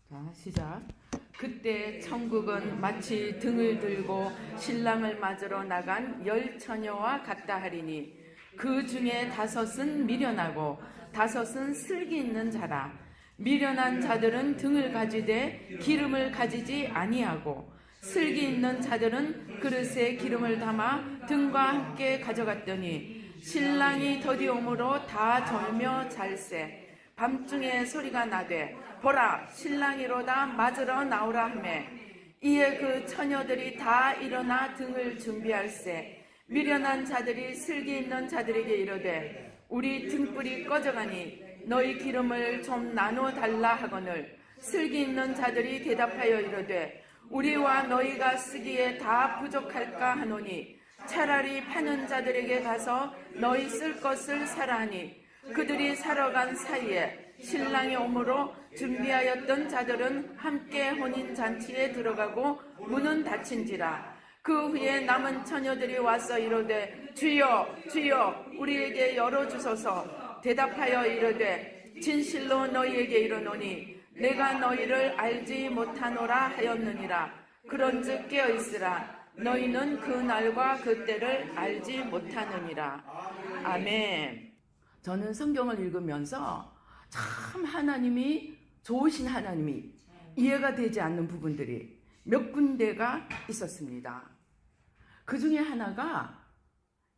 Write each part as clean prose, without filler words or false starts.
자, 시작. 그때 천국은 마치 등을 들고 신랑을 맞으러 나간 10처녀와 같다 하리니 그 중에 5은 미련하고 5은 슬기 있는 자라. 미련한 자들은 등을 가지되 기름을 가지지 아니하고 슬기 있는 자들은 그릇에 기름을 담아 등과 함께 가져갔더니 신랑이 더디오므로 다 졸며 잘세. 밤중에 소리가 나되 보라 신랑이로다 맞으러 나오라 하매 이에 그 처녀들이 다 일어나 등을 준비할세. 미련한 자들이 슬기 있는 자들에게 이르되 우리 등불이 꺼져가니 너희 기름을 좀 나눠 달라 하거늘 슬기 있는 자들이 대답하여 이르되 우리와 너희가 쓰기에 다 부족할까 하노니 차라리 파는 자들에게 가서 너희 쓸 것을 사라 하니 그들이 사러 간 사이에 신랑이 오므로 준비하였던 자들은 함께 혼인잔치에 들어가고 문은 닫힌지라. 그 후에 남은 처녀들이 와서 이르되 주여 주여 우리에게 열어주소서. 대답하여 이르되 진실로 너희에게 이르노니 내가 너희를 알지 못하노라 하였느니라. 그런즉 깨어있으라. 너희는 그 날과 그 때를 알지 못하느니라. 아멘. 저는 성경을 읽으면서 참 하나님이 좋으신 하나님이 이해가 되지 않는 부분들이 몇 군데가 있었습니다. 그 중에 하나가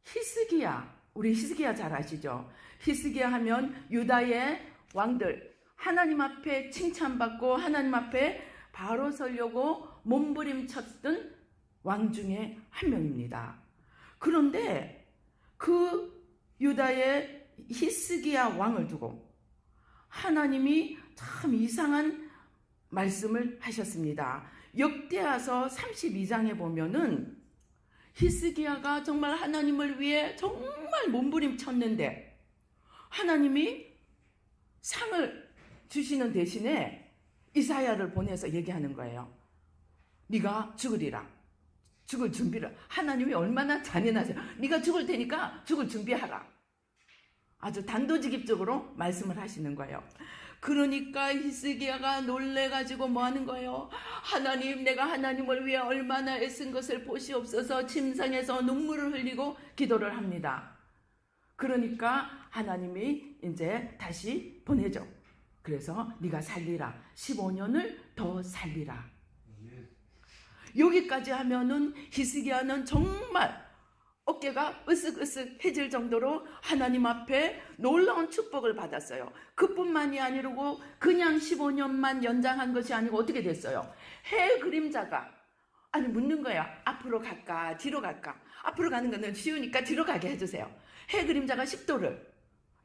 히스기야. 우리 히스기야 잘 아시죠? 히스기야 하면 유다의 왕들 하나님 앞에 칭찬받고 하나님 앞에 바로 서려고 몸부림쳤던 왕 중에 한 명입니다. 그런데 그 유다의 히스기야 왕을 두고 하나님이 참 이상한 말씀을 하셨습니다. 역대하서 32장에 보면은 히스기야가 정말 하나님을 위해 정말 몸부림쳤는데 하나님이 상을 주시는 대신에 이사야를 보내서 얘기하는 거예요. 네가 죽으리라. 죽을 준비를. 하나님이 얼마나 잔인하세요. 네가 죽을 테니까 죽을 준비하라. 아주 단도직입적으로 말씀을 하시는 거예요. 그러니까 히스기야가 놀래가지고 뭐 하는 거예요? 하나님, 내가 하나님을 위해 얼마나 애쓴 것을 보시옵소서. 침상에서 눈물을 흘리고 기도를 합니다. 그러니까 하나님이 이제 다시 보내죠. 그래서 네가 살리라. 15년을 더 살리라. 여기까지 하면은 히스기야는 정말 어깨가 으쓱으쓱해질 정도로 하나님 앞에 놀라운 축복을 받았어요. 그뿐만이 아니고 그냥 15년만 연장한 것이 아니고 어떻게 됐어요? 해 그림자가 아니 묻는 거야. 앞으로 갈까 뒤로 갈까? 앞으로 가는 거는 쉬우니까 뒤로 가게 해주세요. 해 그림자가 10도를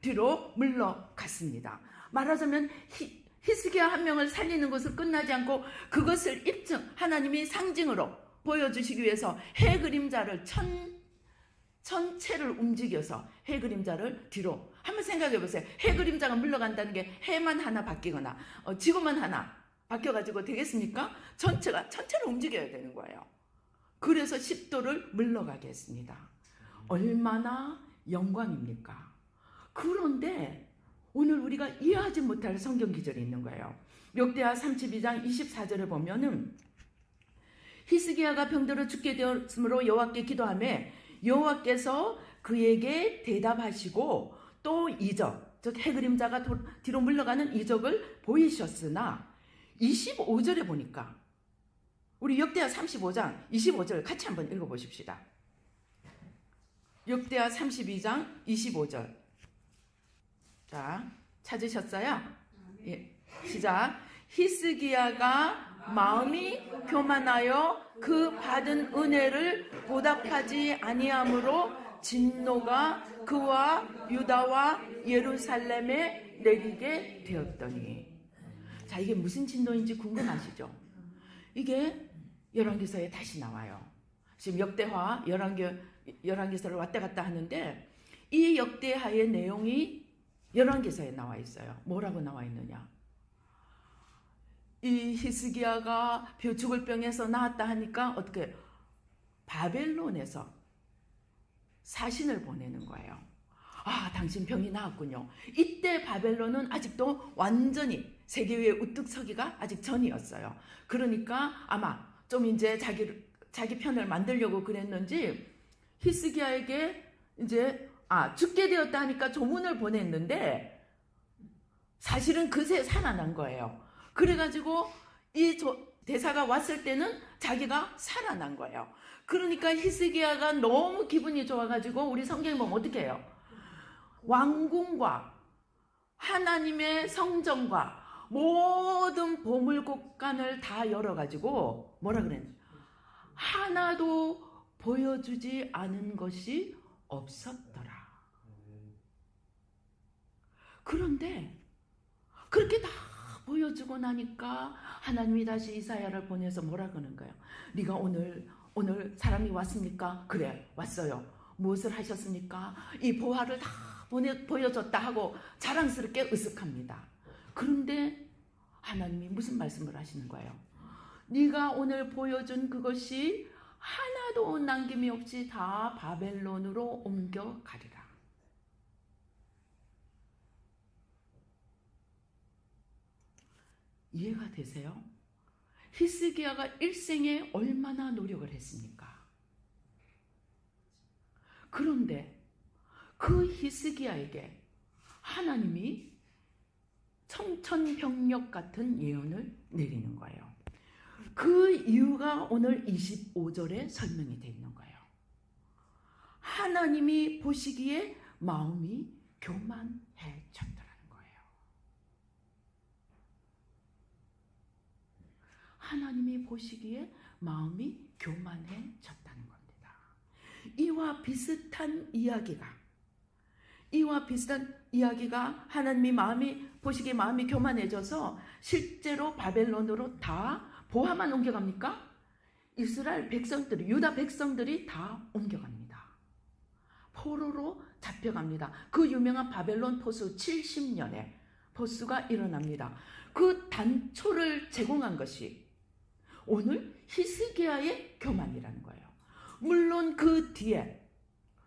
뒤로 물러갔습니다. 말하자면 히스기야 한 명을 살리는 것을 끝나지 않고 그것을 입증 하나님이 상징으로 보여주시기 위해서 해 그림자를 전체를 움직여서 해 그림자를 뒤로 한번 생각해 보세요. 해 그림자가 물러간다는 게 해만 하나 바뀌거나 지구만 하나 바뀌어가지고 되겠습니까? 전체를 움직여야 되는 거예요. 그래서 10도를 물러가게 했습니다. 얼마나 영광입니까? 그런데 오늘 우리가 이해하지 못할 성경 기절이 있는 거예요. 역대하 32장 24절을 보면은 히스기야가 병들어 죽게 되었으므로 여호와께 기도하며 여호와께서 그에게 대답하시고 또 이적, 즉 해그림자가 뒤로 물러가는 이적을 보이셨으나 25절에 보니까 우리 역대하 35장 25절 같이 한번 읽어보십시다. 역대하 32장 25절. 자, 찾으셨어요? 예, 시작. 히스기야가 마음이 교만하여 그 받은 은혜를 보답하지 아니하므로 진노가 그와 유다와 예루살렘에 내리게 되었더니. 자, 이게 무슨 진노인지 궁금하시죠? 이게 열왕기서에 다시 나와요. 지금 역대하 열왕기서를 왔다 갔다 하는데 이 역대하의 내용이 열왕기서에 나와 있어요. 뭐라고 나와 있느냐? 이 히스기야가 죽을 병에서 나았다 하니까 어떻게 바벨론에서 사신을 보내는 거예요. 아, 당신 병이 나았군요. 이때 바벨론은 아직도 완전히 세계 위에 우뚝 서기가 아직 전이었어요. 그러니까 아마 좀 이제 자기 편을 만들려고 그랬는지 히스기야에게 이제 죽게 되었다 하니까 조문을 보냈는데 사실은 그새 살아난 거예요. 그래가지고 이 대사가 왔을 때는 자기가 살아난 거예요. 그러니까 히스기야가 너무 기분이 좋아가지고 우리 성경에 보면 어떻게 해요? 왕궁과 하나님의 성전과 모든 보물곳간을 다 열어가지고 뭐라 그랬냐? 하나도 보여주지 않은 것이 없었더라. 그런데 그렇게 다 보여주고 나니까 하나님이 다시 이사야를 보내서 뭐라 그러는 거예요? 네가 오늘 사람이 왔습니까? 그래, 왔어요. 무엇을 하셨습니까? 이 보화를 다 보여줬다 하고 자랑스럽게 으쓱합니다. 그런데 하나님이 무슨 말씀을 하시는 거예요? 네가 오늘 보여준 그것이 하나도 남김이 없이 다 바벨론으로 옮겨가리라. 이해가 되세요? 히스기야가 일생에 얼마나 노력을 했습니까? 그런데 그 히스기야에게 하나님이 청천벽력 같은 예언을 내리는 거예요. 그 이유가 오늘 25절에 설명이 되어 있는 거예요. 하나님이 보시기에 마음이 교만해졌더라는 거예요. 하나님이 보시기에 마음이 교만해졌다는 겁니다. 이와 비슷한 이야기가 하나님이 보시기에 마음이 교만해져서 실제로 바벨론으로 다 보화만 옮겨갑니까? 이스라엘 백성들이, 유다 백성들이 다 옮겨갑니다. 포로로 잡혀갑니다. 그 유명한 바벨론 포수 70년에 포수가 일어납니다. 그 단초를 제공한 것이 오늘 히스기야의 교만이라는 거예요. 물론 그 뒤에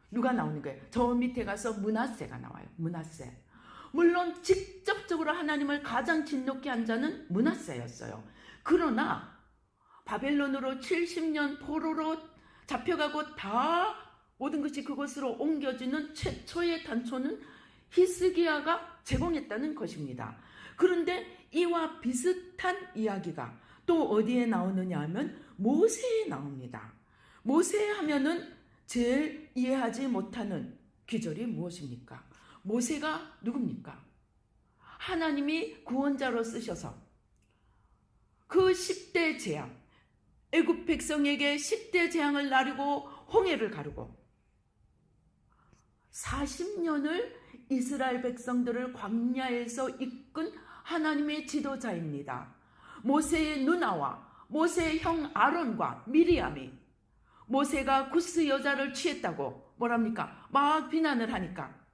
누가 나오는 거예요? 저 밑에 가서 므낫세가 나와요. 므낫세. 물론 직접적으로 하나님을 가장 진노케 한 자는 므낫세였어요. 그러나 바벨론으로 70년 포로로 잡혀가고 다 모든 것이 그곳으로 옮겨지는 최초의 단초는 히스기야가 제공했다는 것입니다. 그런데 이와 비슷한 이야기가 또 어디에 나오느냐 하면 모세에 나옵니다. 모세 하면은 제일 이해하지 못하는 귀절이 무엇입니까? 모세가 누굽니까? 하나님이 구원자로 쓰셔서 그 10대 재앙, 애굽 백성에게 10대 재앙을 나르고 홍해를 가르고 40년을 이스라엘 백성들을 광야에서 이끈 하나님의 지도자입니다. 모세의 누나와 모세의 형 아론과 미리암이 모세가 구스 여자를 취했다고 뭐랍니까? 막 비난을 하니까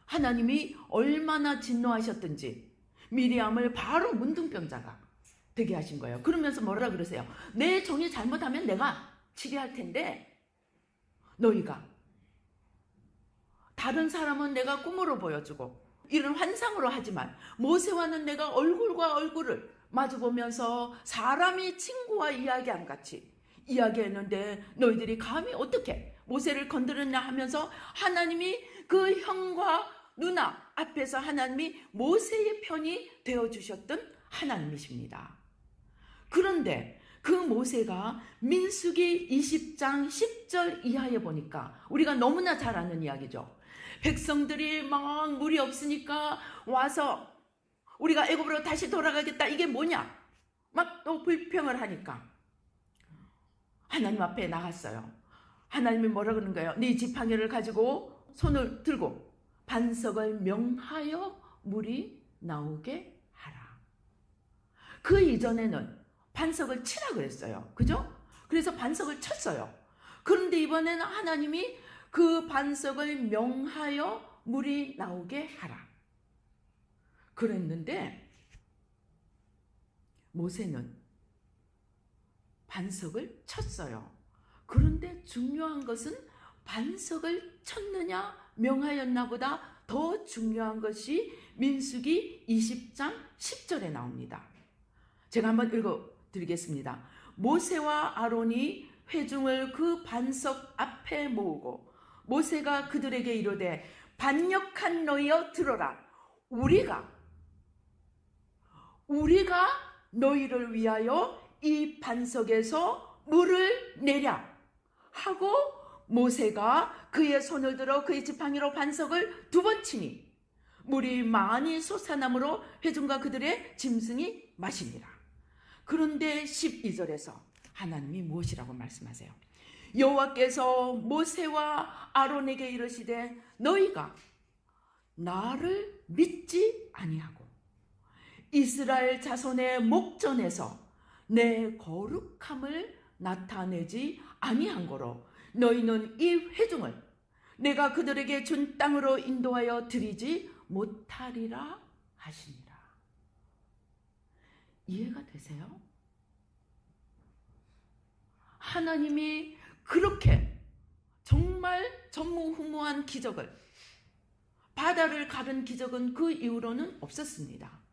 하나님이 얼마나 진노하셨든지 미리암을 바로 문둥병자가 되게 하신 거예요. 그러면서 뭐라 그러세요? 내 종이 잘못하면 내가 치리할 텐데 너희가 다른 사람은 내가 꿈으로 보여주고 이런 환상으로 하지만 모세와는 내가 얼굴과 얼굴을 마주보면서 사람이 친구와 이야기한 같이 이야기했는데 너희들이 감히 어떻게 모세를 건드렸냐 하면서 하나님이 그 형과 누나 앞에서 하나님이 모세의 편이 되어주셨던 하나님이십니다. 그런데 그 모세가 민수기 20장 10절 이하에 보니까 우리가 너무나 잘 아는 이야기죠. 백성들이 막 물이 없으니까 와서 우리가 애굽으로 다시 돌아가겠다. 이게 뭐냐? 막 또 불평을 하니까 하나님 앞에 나갔어요. 하나님이 뭐라 그러는 거예요? 네 지팡이를 가지고 손을 들고 반석을 명하여 물이 나오게 하라. 그 이전에는 반석을 치라 그랬어요. 그죠? 그래서 반석을 쳤어요. 그런데 이번에는 하나님이 그 반석을 명하여 물이 나오게 하라. 그랬는데 모세는 반석을 쳤어요. 그런데 중요한 것은 반석을 쳤느냐 명하였나 보다 더 중요한 것이 민수기 20장 10절에 나옵니다. 제가 한번 읽어드리겠습니다. 모세와 아론이 회중을 그 반석 앞에 모으고 모세가 그들에게 이르되 반역한 너희여 들어라. 우리가 너희를 위하여 이 반석에서 물을 내랴 하고 모세가 그의 손을 들어 그의 지팡이로 반석을 2번 치니 물이 많이 솟아나므로 회중과 그들의 짐승이 마시니라. 그런데 12절에서 하나님이 무엇이라고 말씀하세요? 여호와께서 모세와 아론에게 이르시되 너희가 나를 믿지 아니하고 이스라엘 자손의 목전에서 내 거룩함을 나타내지 아니한 거로 너희는 이 회중을 내가 그들에게 준 땅으로 인도하여 드리지 못하리라 하시니라. 이해가 되세요? 하나님이 그렇게 정말 전무후무한 기적을, 바다를 가른 기적은 그 이후로는 없었습니다.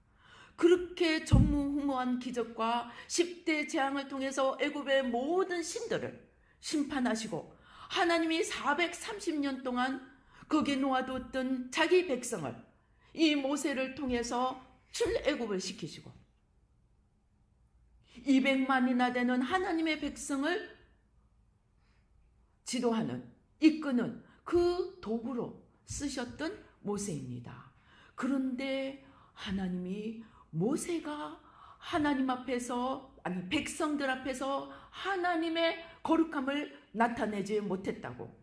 그렇게 전무후무한 기적과 10대 재앙을 통해서 애굽의 모든 신들을 심판하시고 하나님이 430년 동안 거기 놓아뒀던 자기 백성을 이 모세를 통해서 출애굽을 시키시고 200만이나 되는 하나님의 백성을 지도하는, 이끄는 그 도구로 쓰셨던 모세입니다. 그런데 하나님이 모세가 하나님 앞에서, 아니 백성들 앞에서 하나님의 거룩함을 나타내지 못했다고,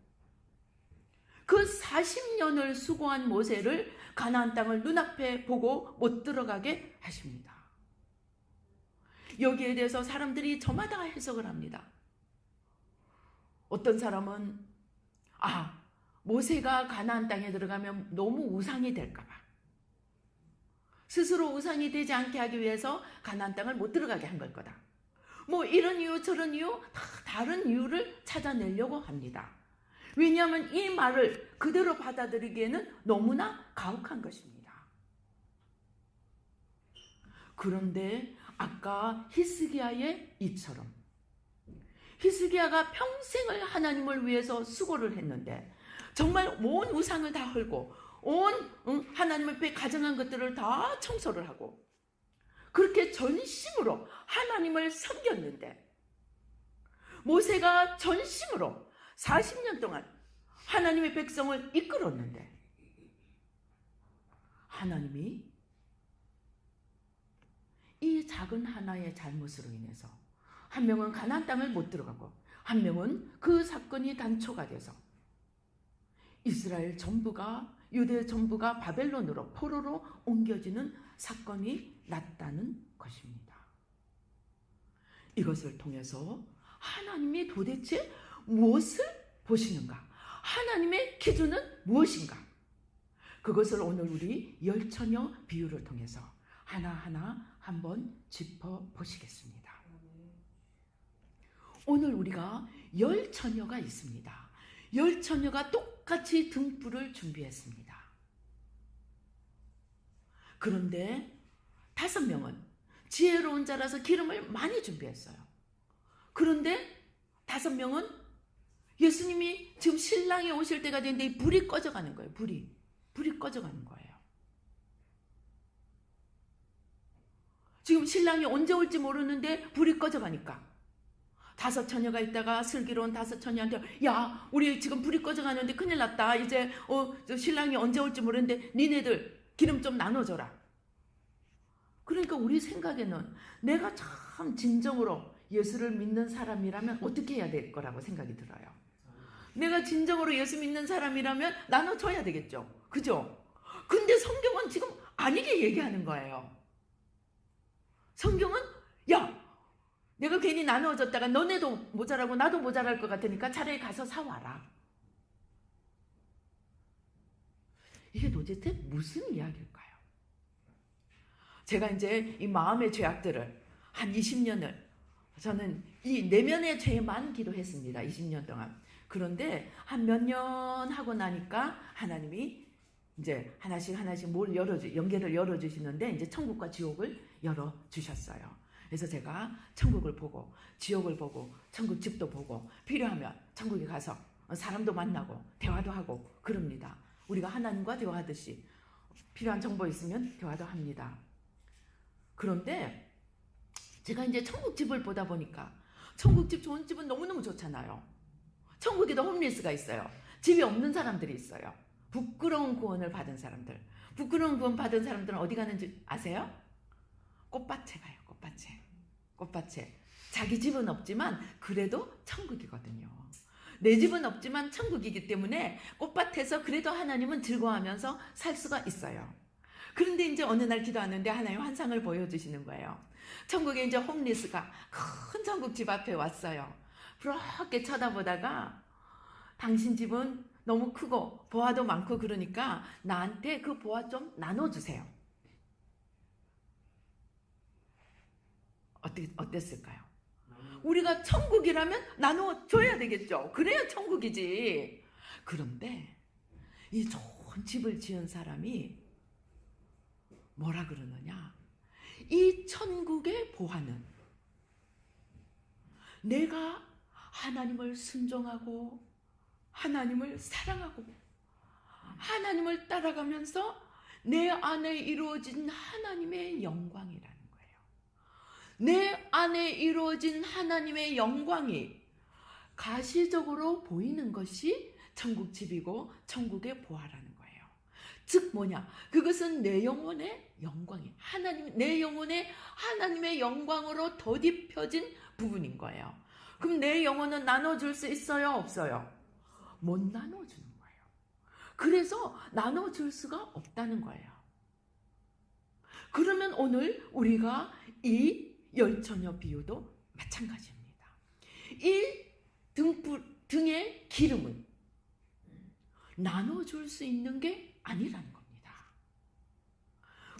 그 40년을 수고한 모세를 가나안 땅을 눈앞에 보고 못 들어가게 하십니다. 여기에 대해서 사람들이 저마다 해석을 합니다. 어떤 사람은 모세가 가나안 땅에 들어가면 너무 우상이 될까 봐, 스스로 우상이 되지 않게 하기 위해서 가나안 땅을 못 들어가게 한 걸 거다. 뭐 이런 이유 저런 이유 다 다른 이유를 찾아내려고 합니다. 왜냐하면 이 말을 그대로 받아들이기에는 너무나 가혹한 것입니다. 그런데 아까 히스기야의 이처럼 히스기야가 평생을 하나님을 위해서 수고를 했는데 정말 온 우상을 다 헐고 온 하나님 앞에 가정한 것들을 다 청소를 하고 그렇게 전심으로 하나님을 섬겼는데, 모세가 전심으로 40년 동안 하나님의 백성을 이끌었는데 하나님이 이 작은 하나의 잘못으로 인해서 한 명은 가나안 땅을 못 들어가고 한 명은 그 사건이 단초가 돼서 이스라엘 전부가, 유대 전부가 바벨론으로, 포로로 옮겨지는 사건이 났다는 것입니다. 이것을 통해서 하나님이 도대체 무엇을 보시는가? 하나님의 기준은 무엇인가? 그것을 오늘 우리 열처녀 비유를 통해서 하나하나 한번 짚어보시겠습니다. 오늘 우리가 열처녀가 있습니다. 열처녀가 똑같이 등불을 준비했습니다. 그런데 5명은 지혜로운 자라서 기름을 많이 준비했어요. 그런데 5명은 예수님이 지금 신랑이 오실 때가 됐는데 이 불이 꺼져가는 거예요. 불이 꺼져가는 거예요. 지금 신랑이 언제 올지 모르는데 불이 꺼져가니까 5 처녀가 있다가 슬기로운 5 처녀한테, 야, 우리 지금 불이 꺼져가는데 큰일 났다. 이제 신랑이 언제 올지 모르는데 니네들 기름 좀 나눠줘라. 그러니까 우리 생각에는 내가 참 진정으로 예수를 믿는 사람이라면 어떻게 해야 될 거라고 생각이 들어요. 내가 진정으로 예수 믿는 사람이라면 나눠줘야 되겠죠. 그죠? 근데 성경은 지금 아니게 얘기하는 거예요. 성경은 야, 내가 괜히 나누어졌다가 너네도 모자라고 나도 모자랄 것 같으니까 차라리 가서 사와라. 이게 도대체 무슨 이야기일까요? 제가 이제 이 마음의 죄악들을 한 20년을 저는 이 내면의 죄만 기도했습니다. 20년 동안. 그런데 한 몇 년 하고 나니까 하나님이 이제 하나씩 연계를 열어주시는데 이제 천국과 지옥을 열어주셨어요. 그래서 제가 천국을 보고 지옥을 보고 천국 집도 보고 필요하면 천국에 가서 사람도 만나고 대화도 하고 그럽니다. 우리가 하나님과 대화하듯이 필요한 정보 있으면 대화도 합니다. 그런데 제가 이제 천국집을 보다 보니까 천국집 좋은 집은 너무너무 좋잖아요. 천국에도 홈리스가 있어요. 집이 없는 사람들이 있어요. 부끄러운 구원을 받은 사람들. 부끄러운 구원 받은 사람들은 어디 가는지 아세요? 꽃밭에 가요. 꽃밭에. 자기 집은 없지만 그래도 천국이거든요. 내 집은 없지만 천국이기 때문에 꽃밭에서 그래도 하나님은 즐거워하면서 살 수가 있어요. 그런데 이제 어느 날 기도하는데 하나님 환상을 보여주시는 거예요. 천국에 이제 홈리스가 큰 천국집 앞에 왔어요. 그렇게 쳐다보다가 당신 집은 너무 크고 보화도 많고 그러니까 나한테 그 보화 좀 나눠주세요. 어땠을까요? 우리가 천국이라면 나눠줘야 되겠죠. 그래야 천국이지. 그런데 이 좋은 집을 지은 사람이 뭐라 그러느냐? 이 천국의 보화는 내가 하나님을 순종하고 하나님을 사랑하고 하나님을 따라가면서 내 안에 이루어진 하나님의 영광이라는 거예요. 내 안에 이루어진 하나님의 영광이 가시적으로 보이는 것이 천국 집이고 천국의 보화라는 거예요. 즉 뭐냐? 그것은 내 영혼의 영광이 내 영혼의 하나님의 영광으로 덧입혀진 부분인 거예요. 그럼 내 영혼은 나눠줄 수 있어요? 없어요? 못 나눠주는 거예요. 그래서 나눠줄 수가 없다는 거예요. 그러면 오늘 우리가 이 열처녀 비유도 마찬가지입니다. 이 등의 기름은 나눠줄 수 있는 게 아니라는 겁니다.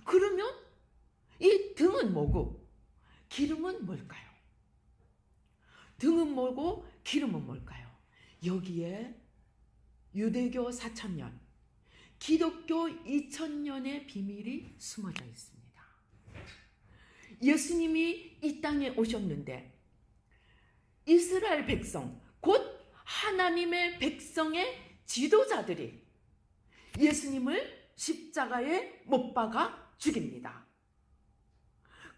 그러면 이 등은 뭐고 기름은 뭘까요? 등은 뭐고 기름은 뭘까요? 여기에 유대교 4,000년, 기독교 2,000년의 비밀이 숨어져 있습니다. 예수님이 이 땅에 오셨는데 이스라엘 백성, 곧 하나님의 백성의 지도자들이 예수님을 십자가에 못 박아 죽입니다.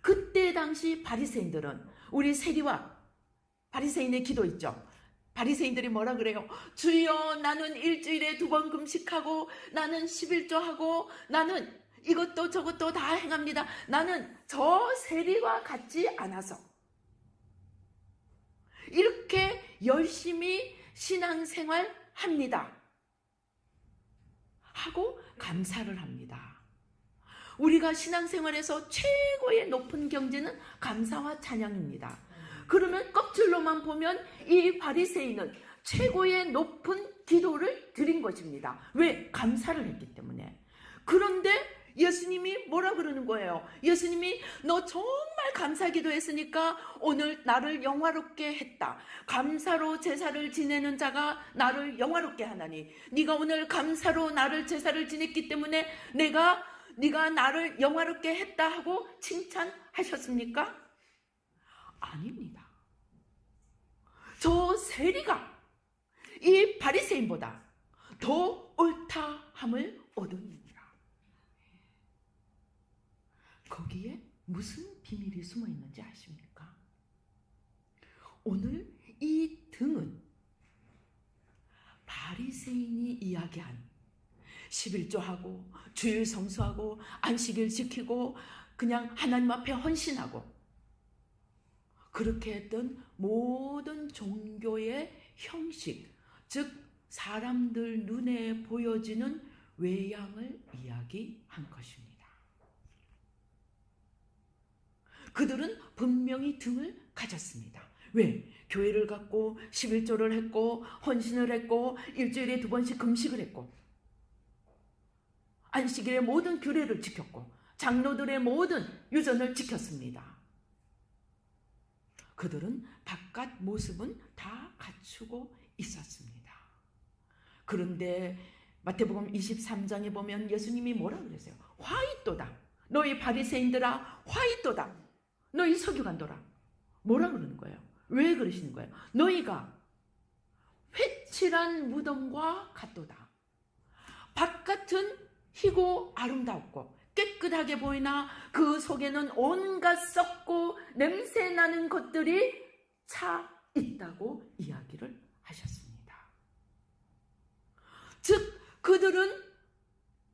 그때 당시 바리새인들은 우리 세리와 바리새인의 기도 있죠. 바리새인들이 뭐라 그래요? 주여, 나는 일주일에 2번 금식하고 나는 11조하고 나는 이것도 저것도 다 행합니다. 나는 저 세리와 같지 않아서 이렇게 열심히 신앙생활 합니다. 하고 감사를 합니다. 우리가 신앙생활에서 최고의 높은 경지는 감사와 찬양입니다. 그러면 껍질로만 보면 이 바리새인은 최고의 높은 기도를 드린 것입니다. 왜? 감사를 했기 때문에. 그런데 예수님이 뭐라 그러는 거예요? 예수님이 너 정말 감사 기도했으니까 오늘 나를 영화롭게 했다. 감사로 제사를 지내는 자가 나를 영화롭게 하나니 네가 오늘 감사로 나를 제사를 지냈기 때문에 네가 나를 영화롭게 했다 하고 칭찬하셨습니까? 아닙니다. 저 세리가 이 바리새인보다 더 옳다함을 얻으니라. 거기에 무슨 비밀이 숨어 있는지 아십니까? 오늘 이 등은 바리새인이 이야기한 11조하고 주일 성수하고 안식일 지키고 그냥 하나님 앞에 헌신하고 그렇게 했던 모든 종교의 형식, 즉 사람들 눈에 보여지는 외양을 이야기한 것입니다. 그들은 분명히 등을 가졌습니다. 왜? 교회를 갖고 11조를 했고 헌신을 했고 일주일에 2번씩 금식을 했고 안식일의 모든 규례를 지켰고 장로들의 모든 유전을 지켰습니다. 그들은 바깥 모습은 다 갖추고 있었습니다. 그런데 마태복음 23장에 보면 예수님이 뭐라 그러세요? 화 있도다. 너희 바리새인들아 화 있도다. 너희 서기관들아. 뭐라 그러는 거예요? 왜 그러시는 거예요? 너희가 회칠한 무덤과 같도다. 바깥은 희고 아름답고 깨끗하게 보이나 그 속에는 온갖 썩고 냄새나는 것들이 차 있다고 이야기를 하셨습니다. 즉 그들은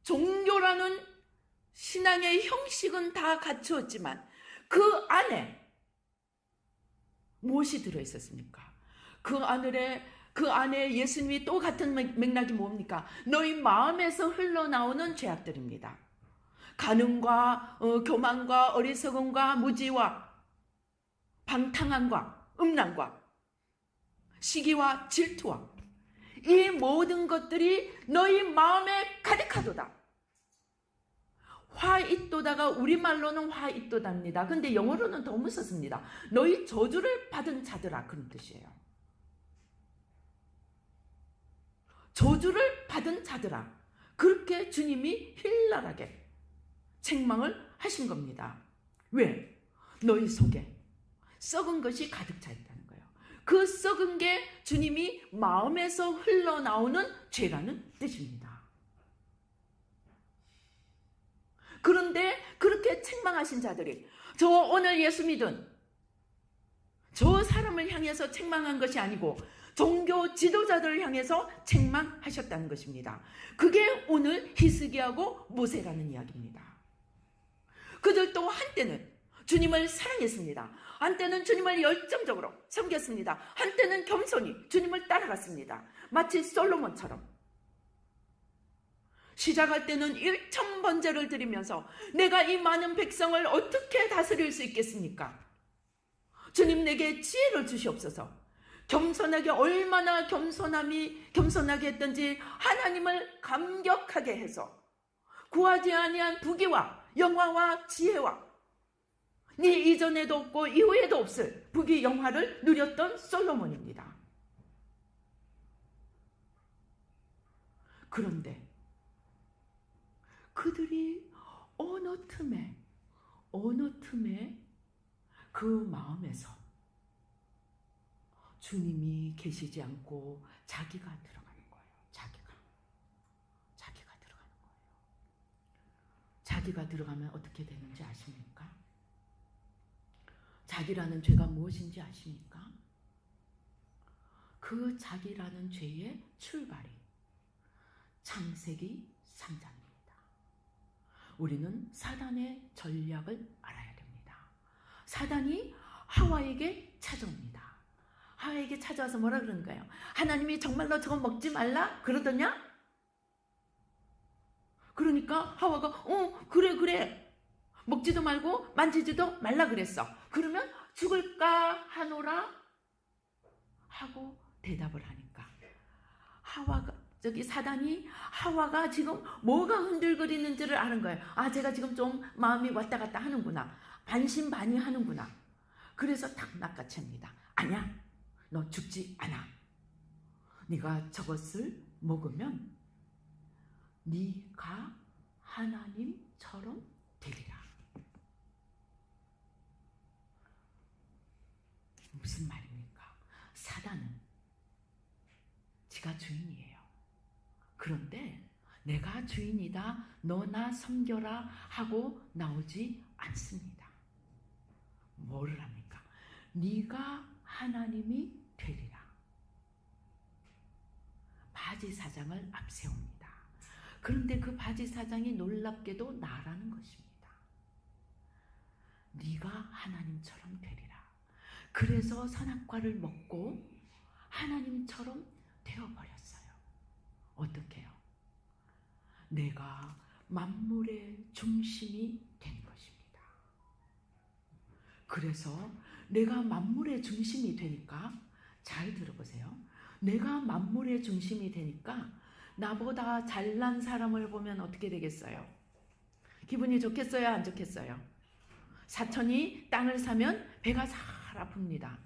종교라는 신앙의 형식은 다 갖추었지만 그 안에 무엇이 들어있었습니까? 그 안에 예수님이 또 같은 맥락이 뭡니까? 너희 마음에서 흘러나오는 죄악들입니다. 간음과 교만과 어리석음과 무지와 방탕함과 음란과 시기와 질투와 이 모든 것들이 너희 마음에 가득하도다. 화 있도다가 우리말로는 화 있도다입니다. 근데 영어로는 더 무섭습니다. 너희 저주를 받은 자들아, 그런 뜻이에요. 저주를 받은 자들아. 그렇게 주님이 힐날하게 책망을 하신 겁니다. 왜? 너희 속에 썩은 것이 가득 차 있다는 거예요. 그 썩은 게 주님이 마음에서 흘러나오는 죄라는 뜻입니다. 그런데 그렇게 책망하신 자들이 저 오늘 예수 믿은 저 사람을 향해서 책망한 것이 아니고 종교 지도자들을 향해서 책망하셨다는 것입니다. 그게 오늘 히스기야하고 모세라는 이야기입니다. 그들도 한때는 주님을 사랑했습니다. 한때는 주님을 열정적으로 섬겼습니다. 한때는 겸손히 주님을 따라갔습니다. 마치 솔로몬처럼. 시작할 때는 1,000번제를 드리면서 내가 이 많은 백성을 어떻게 다스릴 수 있겠습니까? 주님 내게 지혜를 주시옵소서. 겸손하게 얼마나 겸손하게 했던지 하나님을 감격하게 해서 구하지 아니한 부귀와 영화와 지혜와 네 이전에도 없고 이후에도 없을 부귀 영화를 누렸던 솔로몬입니다. 그런데 그들이 어느 틈에 그 마음에서 주님이 계시지 않고 자기가 들어가는 거예요. 자기가 들어가는 거예요. 자기가 들어가면 어떻게 되는지 아십니까? 자기라는 죄가 무엇인지 아십니까? 그 자기라는 죄의 출발이 창세기 3장입니다. 우리는 사단의 전략을 알아야 됩니다. 사단이 하와에게 찾아옵니다. 하와에게 찾아와서 뭐라 그러는가요? 하나님이 정말로 저거 먹지 말라 그러더냐? 그러니까 하와가 그래 먹지도 말고 만지지도 말라 그랬어. 그러면 죽을까 하노라 하고 대답을 하니까 사단이 하와가 지금 뭐가 흔들거리는지를 아는 거예요. 아, 제가 지금 좀 마음이 왔다 갔다 하는구나. 반신반의하는구나. 그래서 탁 낚아챕니다. 아니야, 너 죽지 않아. 네가 저것을 먹으면 네가 하나님처럼 되리라. 무슨 말입니까? 사단은 지가 주인이에요. 그런데 내가 주인이다, 너 나 섬겨라 하고 나오지 않습니다. 뭐를 합니까? 네가 하나님이 되리라. 바지사장을 앞세웁니다. 그런데 그 바지사장이 놀랍게도 나라는 것입니다. 네가 하나님처럼 되리라. 그래서 선악과를 먹고 하나님처럼 되어버렸어요. 어떻게요? 내가 만물의 중심이 된 것입니다. 그래서 내가 만물의 중심이 되니까, 잘 들어보세요. 내가 만물의 중심이 되니까 나보다 잘난 사람을 보면 어떻게 되겠어요? 기분이 좋겠어요? 안 좋겠어요? 사촌이 땅을 사면 배가 살 아픕니다.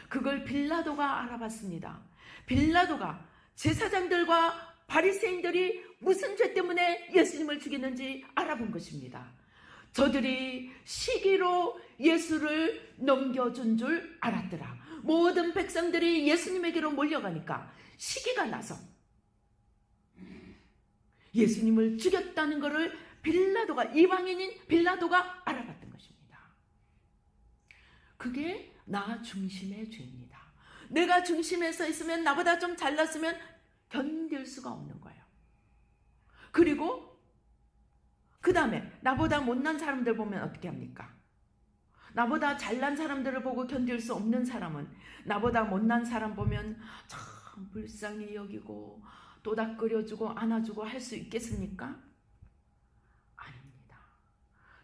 그걸 빌라도가 알아봤습니다. 빌라도가 제사장들과 바리새인들이 무슨 죄 때문에 예수님을 죽이는지 알아본 것입니다. 저들이 시기로 예수를 넘겨준 줄 알았더라. 모든 백성들이 예수님에게로 몰려가니까 시기가 나서 예수님을 죽였다는 것을 빌라도가, 이방인인 빌라도가 알아봤던 것입니다. 그게 나 중심의 죄입니다. 내가 중심에 서 있으면, 나보다 좀 잘났으면 견딜 수가 없는 거예요. 그리고 그 다음에 나보다 못난 사람들 보면 어떻게 합니까? 나보다 잘난 사람들을 보고 견딜 수 없는 사람은 나보다 못난 사람 보면 참 불쌍히 여기고 도닥거려주고 안아주고 할 수 있겠습니까? 아닙니다.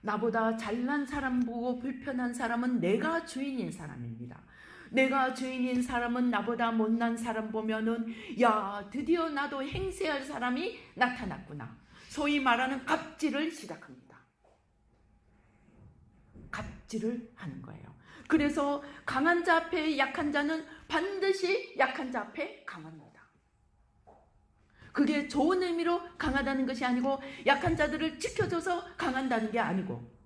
나보다 잘난 사람 보고 불편한 사람은 내가 주인인 사람입니다. 내가 주인인 사람은 나보다 못난 사람 보면은, 야, 드디어 나도 행세할 사람이 나타났구나. 소위 말하는 갑질을 시작합니다. 갑질을 하는 거예요. 그래서 강한 자 앞에 약한 자는 반드시 약한 자 앞에 강합니다. 그게 좋은 의미로 강하다는 것이 아니고, 약한 자들을 지켜줘서 강한다는 게 아니고,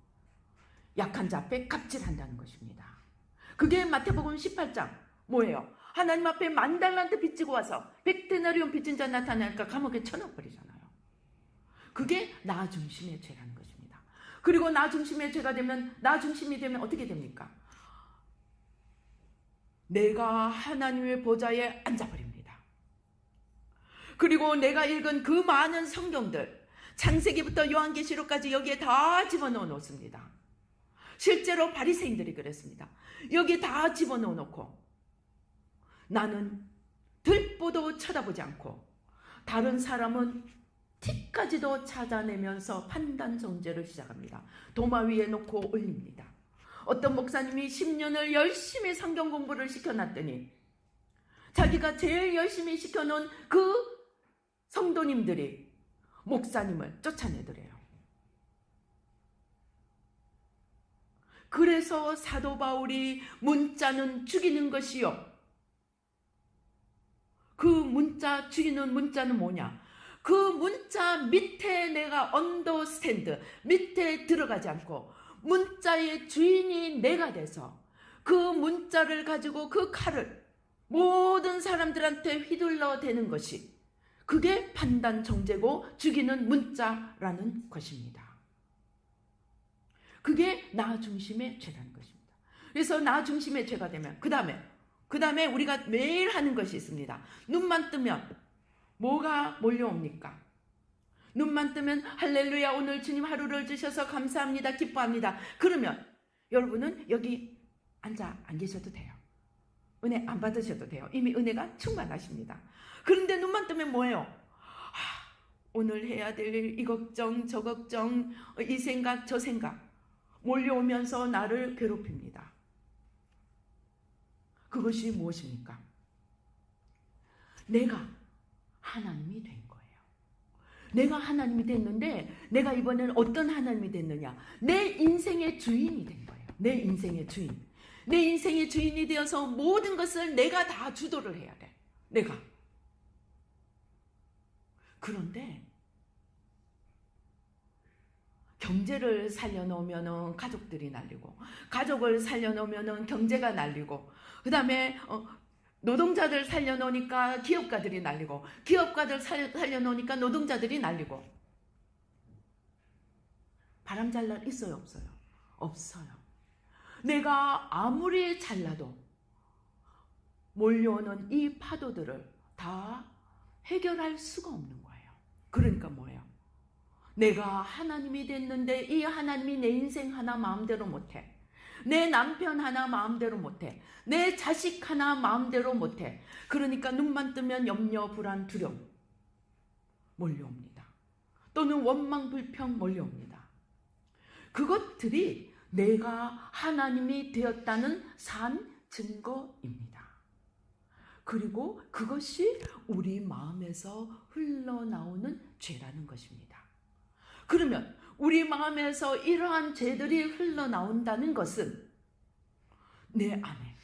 약한 자 앞에 갑질한다는 것입니다. 그게 마태복음 18장 뭐예요? 하나님 앞에 10,000달란트 빚지고 와서 100데나리온 빚진 자 나타나니까 감옥에 쳐넣어버리잖아요. 그게 나 중심의 죄라는 것입니다. 그리고 나 중심의 죄가 되면, 나 중심이 되면 어떻게 됩니까? 내가 하나님의 보좌에 앉아버립니다. 그리고 내가 읽은 그 많은 성경들, 창세기부터 요한계시록까지 여기에 다 집어넣어 놓습니다. 실제로 바리새인들이 그랬습니다. 여기 다 집어넣어 놓고 나는 들보도 쳐다보지 않고, 다른 사람은 티까지도 찾아내면서 판단 정죄를 시작합니다. 도마 위에 놓고 올립니다. 어떤 목사님이 10년을 열심히 성경 공부를 시켜놨더니 자기가 제일 열심히 시켜놓은 그 성도님들이 목사님을 쫓아내더래요. 그래서 사도 바울이 문자는 죽이는 것이요. 그 문자, 죽이는 문자는 뭐냐? 그 문자 밑에 내가 언더스탠드, 밑에 들어가지 않고 문자의 주인이 내가 돼서 그 문자를 가지고 그 칼을 모든 사람들한테 휘둘러 대는 것이, 그게 판단 정죄고 죽이는 문자라는 것입니다. 그게 나 중심의 죄라는 것입니다. 그래서 나 중심의 죄가 되면 그 다음에 우리가 매일 하는 것이 있습니다. 눈만 뜨면 뭐가 몰려옵니까? 눈만 뜨면 할렐루야, 오늘 주님 하루를 주셔서 감사합니다, 기뻐합니다. 그러면 여러분은 여기 앉아 안 계셔도 돼요. 은혜 안 받으셔도 돼요. 이미 은혜가 충만하십니다. 그런데 눈만 뜨면 뭐예요? 오늘 해야 될 일, 이 걱정 저 걱정, 이 생각 저 생각 몰려오면서 나를 괴롭힙니다. 그것이 무엇입니까? 내가 하나님이 된 거예요. 내가 하나님이 됐는데, 내가 이번에는 어떤 하나님이 됐느냐? 내 인생의 주인이 된 거예요. 내 인생의 주인. 내 인생의 주인이 되어서 모든 것을 내가 다 주도를 해야 돼. 내가. 그런데 경제를 살려놓으면 가족들이 날리고, 가족을 살려놓으면 경제가 날리고, 그 다음에 노동자들 살려놓으니까 기업가들이 날리고, 기업가들 살려놓으니까 노동자들이 날리고. 바람 잘 날 있어요, 없어요? 없어요. 내가 아무리 잘나도 몰려오는 이 파도들을 다 해결할 수가 없는 거예요. 그러니까 뭐예요? 내가 하나님이 됐는데 이 하나님이 내 인생 하나 마음대로 못해. 내 남편 하나 마음대로 못해. 내 자식 하나 마음대로 못해. 그러니까 눈만 뜨면 염려, 불안, 두려움 몰려옵니다. 또는 원망, 불평 몰려옵니다. 그것들이 내가 하나님이 되었다는 산 증거입니다. 그리고 그것이 우리 마음에서 흘러나오는 죄라는 것입니다. 그러면 우리 마음에서 이러한 죄들이 흘러나온다는 것은 내 안에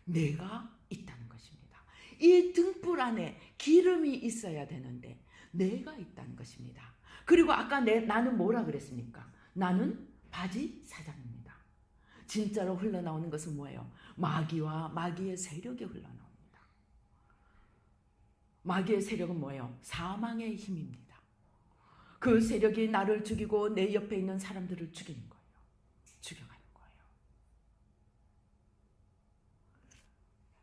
내가 있다는 것입니다. 이 등불 안에 기름이 있어야 되는데 내가 있다는 것입니다. 그리고 아까 나는 뭐라 그랬습니까? 나는 바지 사장입니다. 진짜로 흘러나오는 것은 뭐예요? 마귀와 마귀의 세력이 흘러나옵니다. 마귀의 세력은 뭐예요? 사망의 힘입니다. 그 세력이 나를 죽이고 내 옆에 있는 사람들을 죽이는 거예요. 죽여가는 거예요.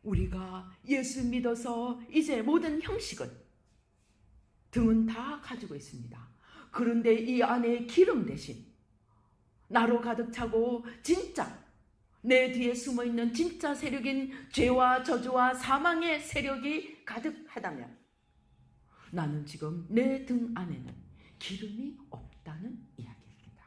우리가 예수 믿어서 이제 모든 형식은 등은 다 가지고 있습니다. 그런데 이 안에 기름 대신 나로 가득 차고 진짜 내 뒤에 숨어있는 진짜 세력인 죄와 저주와 사망의 세력이 가득하다면 나는 지금 내 등 안에는 기름이 없다는 이야기입니다.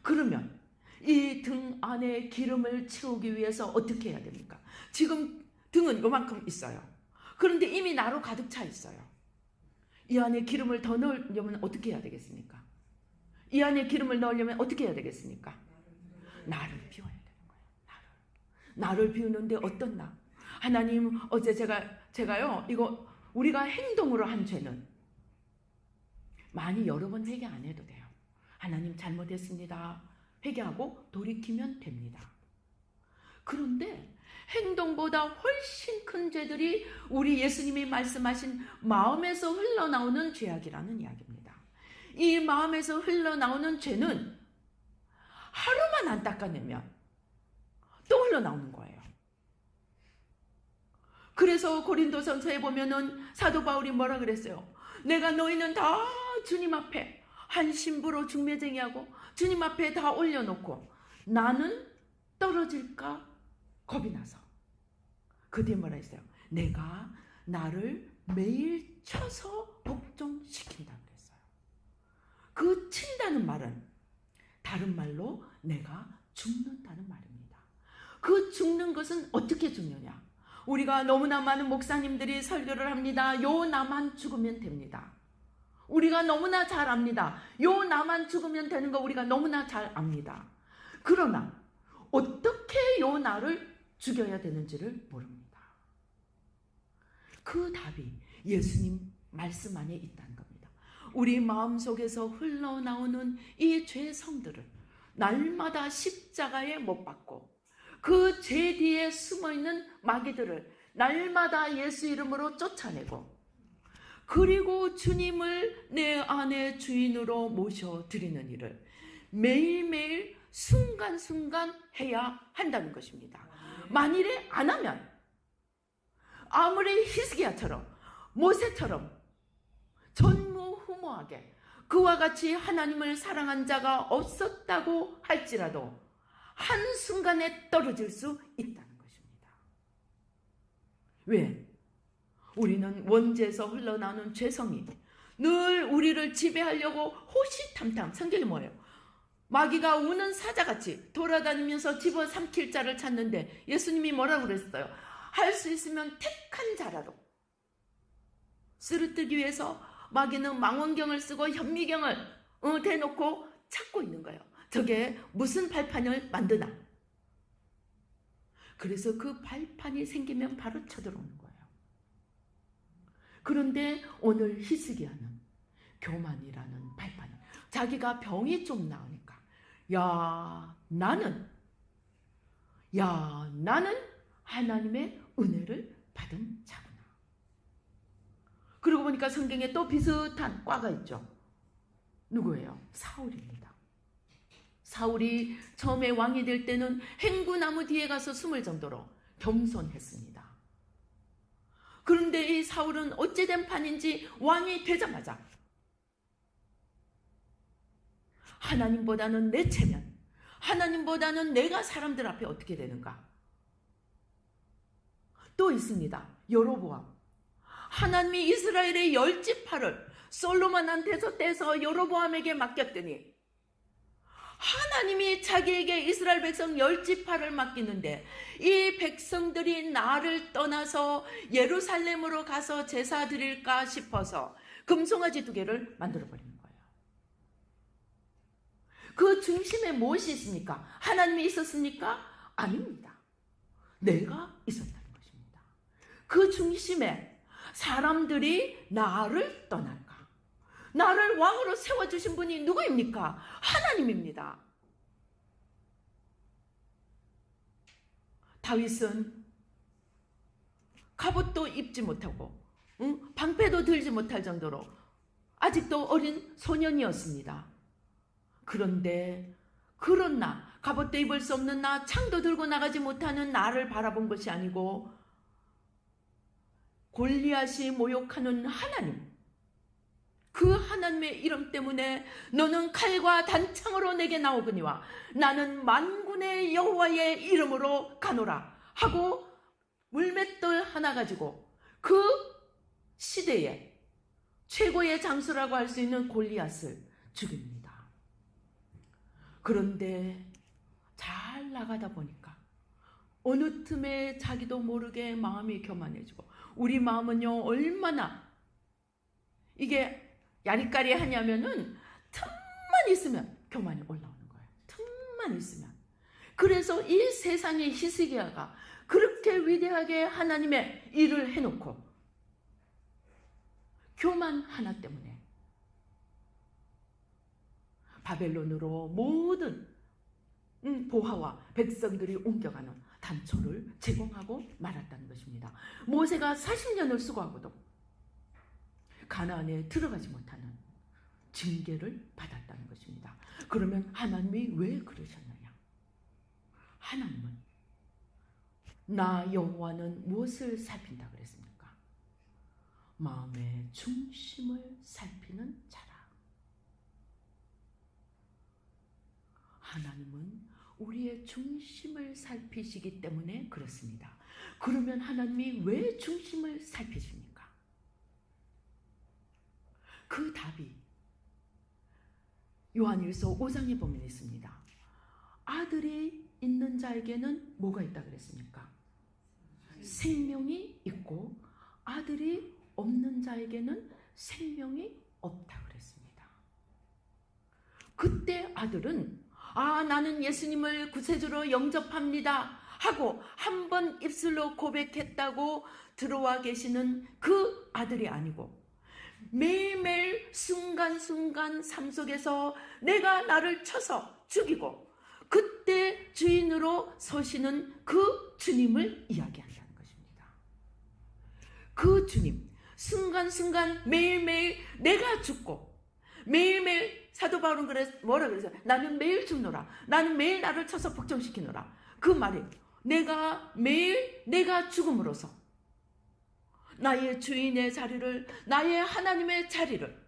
그러면 이 등 안에 기름을 채우기 위해서 어떻게 해야 됩니까? 지금 등은 요만큼 있어요. 그런데 이미 나로 가득 차 있어요. 이 안에 기름을 더 넣으려면 어떻게 해야 되겠습니까? 이 안에 기름을 넣으려면 어떻게 해야 되겠습니까? 나를 비워야 되는 거예요. 나를 비우는데 어떤 나? 하나님, 어제 제가요, 이거 우리가 행동으로 한 죄는 많이 여러 번 회개 안 해도 돼요. 하나님 잘못했습니다. 회개하고 돌이키면 됩니다. 그런데 행동보다 훨씬 큰 죄들이 우리 예수님이 말씀하신 마음에서 흘러나오는 죄악이라는 이야기입니다. 이 마음에서 흘러나오는 죄는 하루만 안 닦아내면 또 흘러나오는 거예요. 그래서 고린도전서에 보면은 사도 바울이 뭐라 그랬어요? 내가 너희는 다 주님 앞에 한 신부로 중매쟁이하고 주님 앞에 다 올려놓고 나는 떨어질까 겁이 나서 그 뒤에 뭐라 했어요? 내가 나를 매일 쳐서 복종시킨다 그랬어요. 그 친다는 말은 다른 말로 내가 죽는다는 말입니다. 그 죽는 것은 어떻게 죽느냐? 우리가 너무나 많은 목사님들이 설교를 합니다. 요 나만 죽으면 됩니다. 우리가 너무나 잘 압니다. 요 나만 죽으면 되는 거 우리가 너무나 잘 압니다. 그러나 어떻게 요 나를 죽여야 되는지를 모릅니다. 그 답이 예수님 말씀 안에 있다는 겁니다. 우리 마음속에서 흘러나오는 이 죄의 성들을 날마다 십자가에 못 박고 그 죄 뒤에 숨어있는 마귀들을 날마다 예수 이름으로 쫓아내고 그리고 주님을 내 안의 주인으로 모셔드리는 일을 매일매일 순간순간 해야 한다는 것입니다. 만일에 안 하면 아무리 히스기야처럼 모세처럼 전무후무하게 그와 같이 하나님을 사랑한 자가 없었다고 할지라도 한순간에 떨어질 수 있다는 것입니다. 왜? 우리는 원죄에서 흘러나오는 죄성이 늘 우리를 지배하려고 호시탐탐. 성경이 뭐예요? 마귀가 우는 사자같이 돌아다니면서 집어삼킬 자를 찾는데 예수님이 뭐라고 그랬어요? 할 수 있으면 택한 자라도 쓰러뜨기 위해서 마귀는 망원경을 쓰고 현미경을 대놓고 찾고 있는 거예요. 저게 무슨 발판을 만드나? 그래서 그 발판이 생기면 바로 쳐들어오는 거예요. 그런데 오늘 히스기야는 교만이라는 발판을 자기가 병이 좀 나으니까 나는 하나님의 은혜를 받은 자구나. 그러고 보니까 성경에 또 비슷한 과가 있죠. 누구예요? 사울입니다. 사울이 처음에 왕이 될 때는 행구나무 뒤에 가서 숨을 정도로 겸손했습니다. 그런데 이 사울은 어찌된 판인지 왕이 되자마자 하나님보다는 내 체면, 하나님보다는 내가 사람들 앞에 어떻게 되는가? 또 있습니다. 여로보암. 하나님이 이스라엘의 10지파를 솔로몬한테서 떼서 여로보암에게 맡겼더니 하나님이 자기에게 이스라엘 백성 10지파를 맡기는데 이 백성들이 나를 떠나서 예루살렘으로 가서 제사 드릴까 싶어서 금송아지 2개를 만들어버리는 거예요. 그 중심에 무엇이 있습니까? 하나님이 있었습니까? 아닙니다. 내가 있었다는 것입니다. 그 중심에 사람들이 나를 떠날까? 나를 왕으로 세워주신 분이 누구입니까? 하나님입니다. 다윗은 갑옷도 입지 못하고 방패도 들지 못할 정도로 아직도 어린 소년이었습니다. 그런데 그런 나, 갑옷도 입을 수 없는 나, 창도 들고 나가지 못하는 나를 바라본 것이 아니고 골리앗이 모욕하는 하나님, 그 하나님의 이름 때문에 너는 칼과 단창으로 내게 나오거니와 나는 만군의 여호와의 이름으로 가노라 하고 물맷돌 하나 가지고 그 시대의 최고의 장수라고 할 수 있는 골리앗을 죽입니다. 그런데 잘 나가다 보니까 어느 틈에 자기도 모르게 마음이 교만해지고, 우리 마음은요 얼마나 이게 야리까리 하냐면은 틈만 있으면 교만이 올라오는 거예요. 틈만 있으면. 그래서 이 세상의 히스기야가 그렇게 위대하게 하나님의 일을 해놓고 교만 하나 때문에 바벨론으로 모든 보화와 백성들이 옮겨가는 단초를 제공하고 말았다는 것입니다. 모세가 40년을 수고하고도 가나안에 들어가지 못하는 징계를 받았다는 것입니다. 그러면 하나님이 왜 그러셨느냐? 하나님은 나 여호와는 무엇을 살핀다 그랬습니까? 마음의 중심을 살피는 자라. 하나님은 우리의 중심을 살피시기 때문에 그렇습니다. 그러면 하나님이 왜 중심을 살피십니까? 그 답이 요한일서 5장에 보면 있습니다. 아들이 있는 자에게는 뭐가 있다 그랬습니까? 생명이 있고 아들이 없는 자에게는 생명이 없다 그랬습니다. 그때 아들은 나는 예수님을 구세주로 영접합니다 하고 한 번 입술로 고백했다고 들어와 계시는 그 아들이 아니고, 매일매일 순간순간 삶 속에서 내가 나를 쳐서 죽이고 그때 주인으로 서시는 그 주님을 이야기한다는 것입니다. 그 주님, 순간순간 매일매일 내가 죽고 매일매일, 사도 바울은 뭐라 그랬어요? 나는 매일 죽노라. 나는 매일 나를 쳐서 복종시키노라. 그 말이 내가 매일 내가 죽음으로써 나의 주인의 자리를, 나의 하나님의 자리를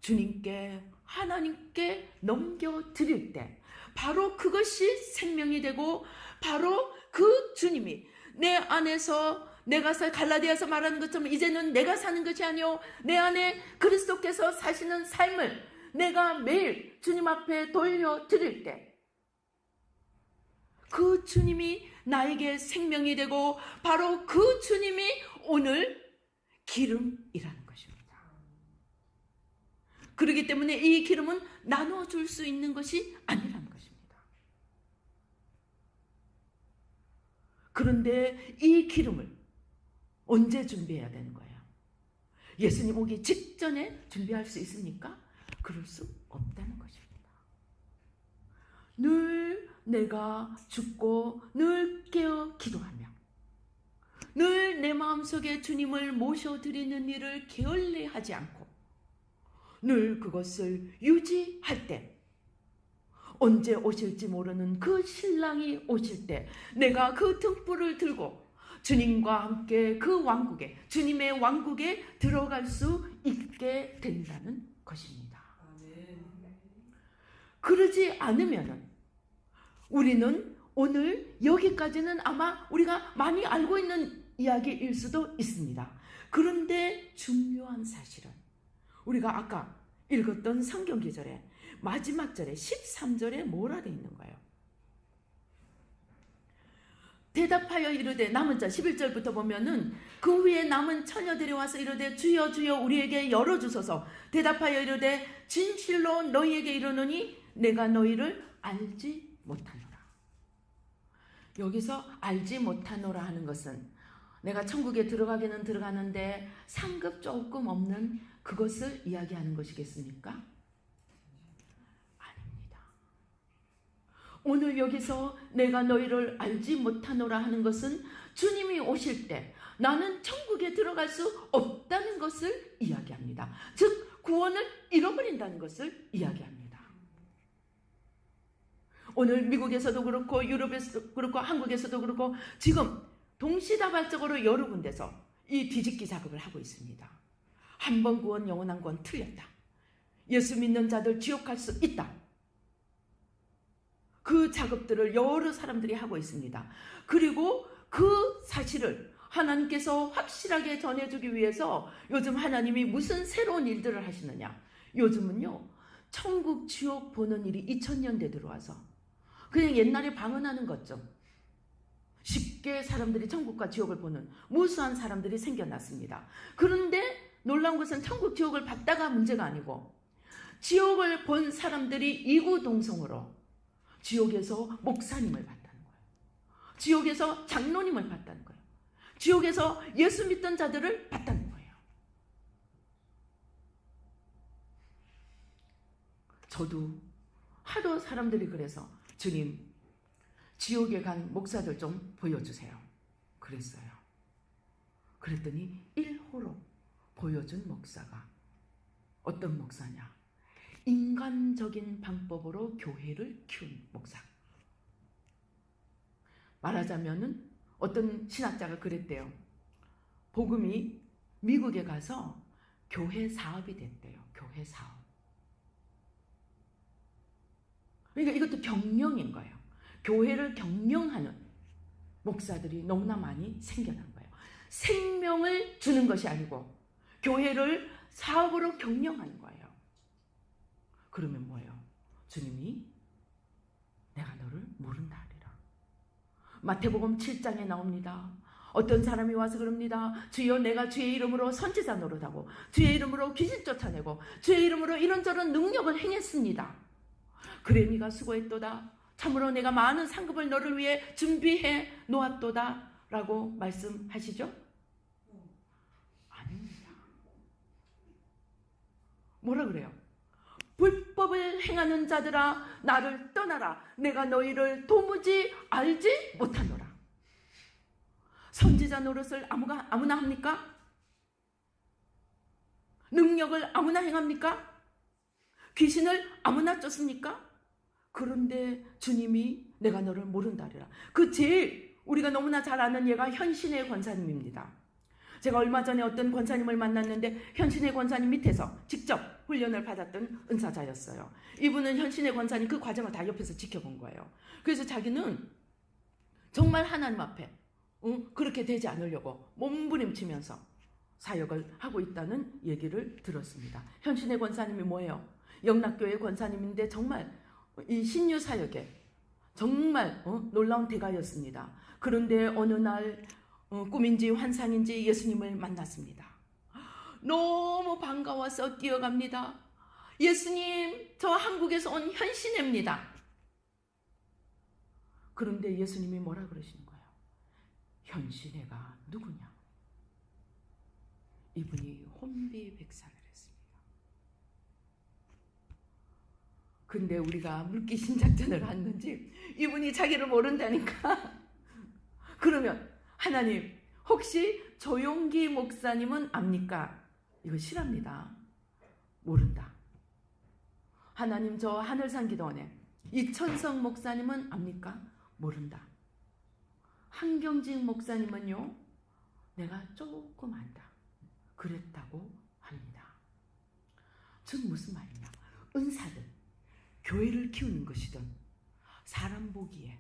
주님께, 하나님께 넘겨드릴 때 바로 그것이 생명이 되고, 바로 그 주님이 내 안에서, 내가 갈라디아서 말하는 것처럼 이제는 내가 사는 것이 아니오 내 안에 그리스도께서 사시는 삶을 내가 매일 주님 앞에 돌려드릴 때 그 주님이 나에게 생명이 되고, 바로 그 주님이 오늘 기름이라는 것입니다. 그렇기 때문에 이 기름은 나눠줄 수 있는 것이 아니라는 것입니다. 그런데 이 기름을 언제 준비해야 되는 거예요? 예수님 오기 직전에 준비할 수 있습니까? 그럴 수 없다는 것입니다. 늘 내가 죽고 늘 깨어 기도하며 늘 내 마음속에 주님을 모셔드리는 일을 게을리 하지 않고 늘 그것을 유지할 때, 언제 오실지 모르는 그 신랑이 오실 때 내가 그 등불을 들고 주님과 함께 그 왕국에, 주님의 왕국에 들어갈 수 있게 된다는 것입니다. 그러지 않으면은 우리는 오늘 여기까지는 아마 우리가 많이 알고 있는 이야기일 수도 있습니다. 그런데 중요한 사실은 우리가 아까 읽었던 성경 기절에 마지막 절에 13절에 뭐라 되어 있는 거예요? 대답하여 이르되, 남은 자 11절부터 보면은 그 후에 남은 처녀들이 와서 이르되 주여 주여 우리에게 열어주소서. 대답하여 이르되 진실로 너희에게 이르노니 내가 너희를 알지 못하노라. 여기서 알지 못하노라 하는 것은 내가 천국에 들어가기는 들어가는데 상급 조금 없는 그것을 이야기하는 것이겠습니까? 아닙니다. 오늘 여기서 내가 너희를 알지 못하노라 하는 것은 주님이 오실 때 나는 천국에 들어갈 수 없다는 것을 이야기합니다. 즉 구원을 잃어버린다는 것을 이야기합니다. 오늘 미국에서도 그렇고 유럽에서도 그렇고 한국에서도 그렇고 지금 동시다발적으로 여러 군데서 이 뒤집기 작업을 하고 있습니다. 한 번 구원 영원한 건 틀렸다. 예수 믿는 자들 지옥 갈 수 있다. 그 작업들을 여러 사람들이 하고 있습니다. 그리고 그 사실을 하나님께서 확실하게 전해주기 위해서 요즘 하나님이 무슨 새로운 일들을 하시느냐. 요즘은요. 천국 지옥 보는 일이 2000년대 들어와서 그냥 옛날에 방언하는 것죠. 쉽게 사람들이 천국과 지옥을 보는 무수한 사람들이 생겨났습니다. 그런데 놀라운 것은 천국 지옥을 봤다가 문제가 아니고 지옥을 본 사람들이 이구동성으로 지옥에서 목사님을 봤다는 거예요. 지옥에서 장로님을 봤다는 거예요. 지옥에서 예수 믿던 자들을 봤다는 거예요. 저도 하도 사람들이 그래서 주님 지옥에 간 목사들 좀 보여주세요. 그랬어요. 그랬더니 1호로 보여준 목사가 어떤 목사냐? 인간적인 방법으로 교회를 키운 목사. 말하자면은 어떤 신학자가 그랬대요. 복음이 미국에 가서 교회 사업이 됐대요. 교회 사업. 그러니까 이것도 경영인 거예요. 교회를 경영하는 목사들이 너무나 많이 생겨난 거예요. 생명을 주는 것이 아니고 교회를 사업으로 경영하는 거예요. 그러면 뭐예요? 주님이 내가 너를 모른다 하리라. 마태복음 7장에 나옵니다. 어떤 사람이 와서 그럽니다. 주여 내가 주의 이름으로 선지자 노릇하고 주의 이름으로 귀신 쫓아내고 주의 이름으로 이런저런 능력을 행했습니다. 그래 네가 수고했도다. 참으로 내가 많은 상급을 너를 위해 준비해 놓았도다 라고 말씀하시죠? 아닙니다. 뭐라 그래요? 불법을 행하는 자들아 나를 떠나라. 내가 너희를 도무지 알지 못하노라. 선지자 노릇을 아무나 합니까? 능력을 아무나 행합니까? 귀신을 아무나 쫓습니까? 그런데 주님이 내가 너를 모른다리라. 그 제일 우리가 너무나 잘 아는 예가 현신의 권사님입니다. 제가 얼마 전에 어떤 권사님을 만났는데 현신의 권사님 밑에서 직접 훈련을 받았던 은사자였어요. 이분은 현신의 권사님 그 과정을 다 옆에서 지켜본 거예요. 그래서 자기는 정말 하나님 앞에 그렇게 되지 않으려고 몸부림치면서 사역을 하고 있다는 얘기를 들었습니다. 현신의 권사님이 뭐예요? 영락교회 권사님인데 정말 이 신유 사역에 정말 놀라운 대가였습니다. 그런데 어느 날 꿈인지 환상인지 예수님을 만났습니다. 너무 반가워서 뛰어갑니다. 예수님, 저 한국에서 온 현신애입니다. 그런데 예수님이 뭐라 그러시는 거예요? 현신애가 누구냐? 이분이 혼비백산을 했습니다. 근데 우리가 물귀신 작전을 했는지 이분이 자기를 모른다니까. 그러면 하나님 혹시 조용기 목사님은 압니까? 이거 실합니다. 모른다. 하나님 저 하늘산 기도원에 이천성 목사님은 압니까? 모른다. 한경직 목사님은요 내가 조금 안다. 그랬다고 합니다. 즉 무슨 말이냐? 은사들 교회를 키우는 것이든 사람 보기에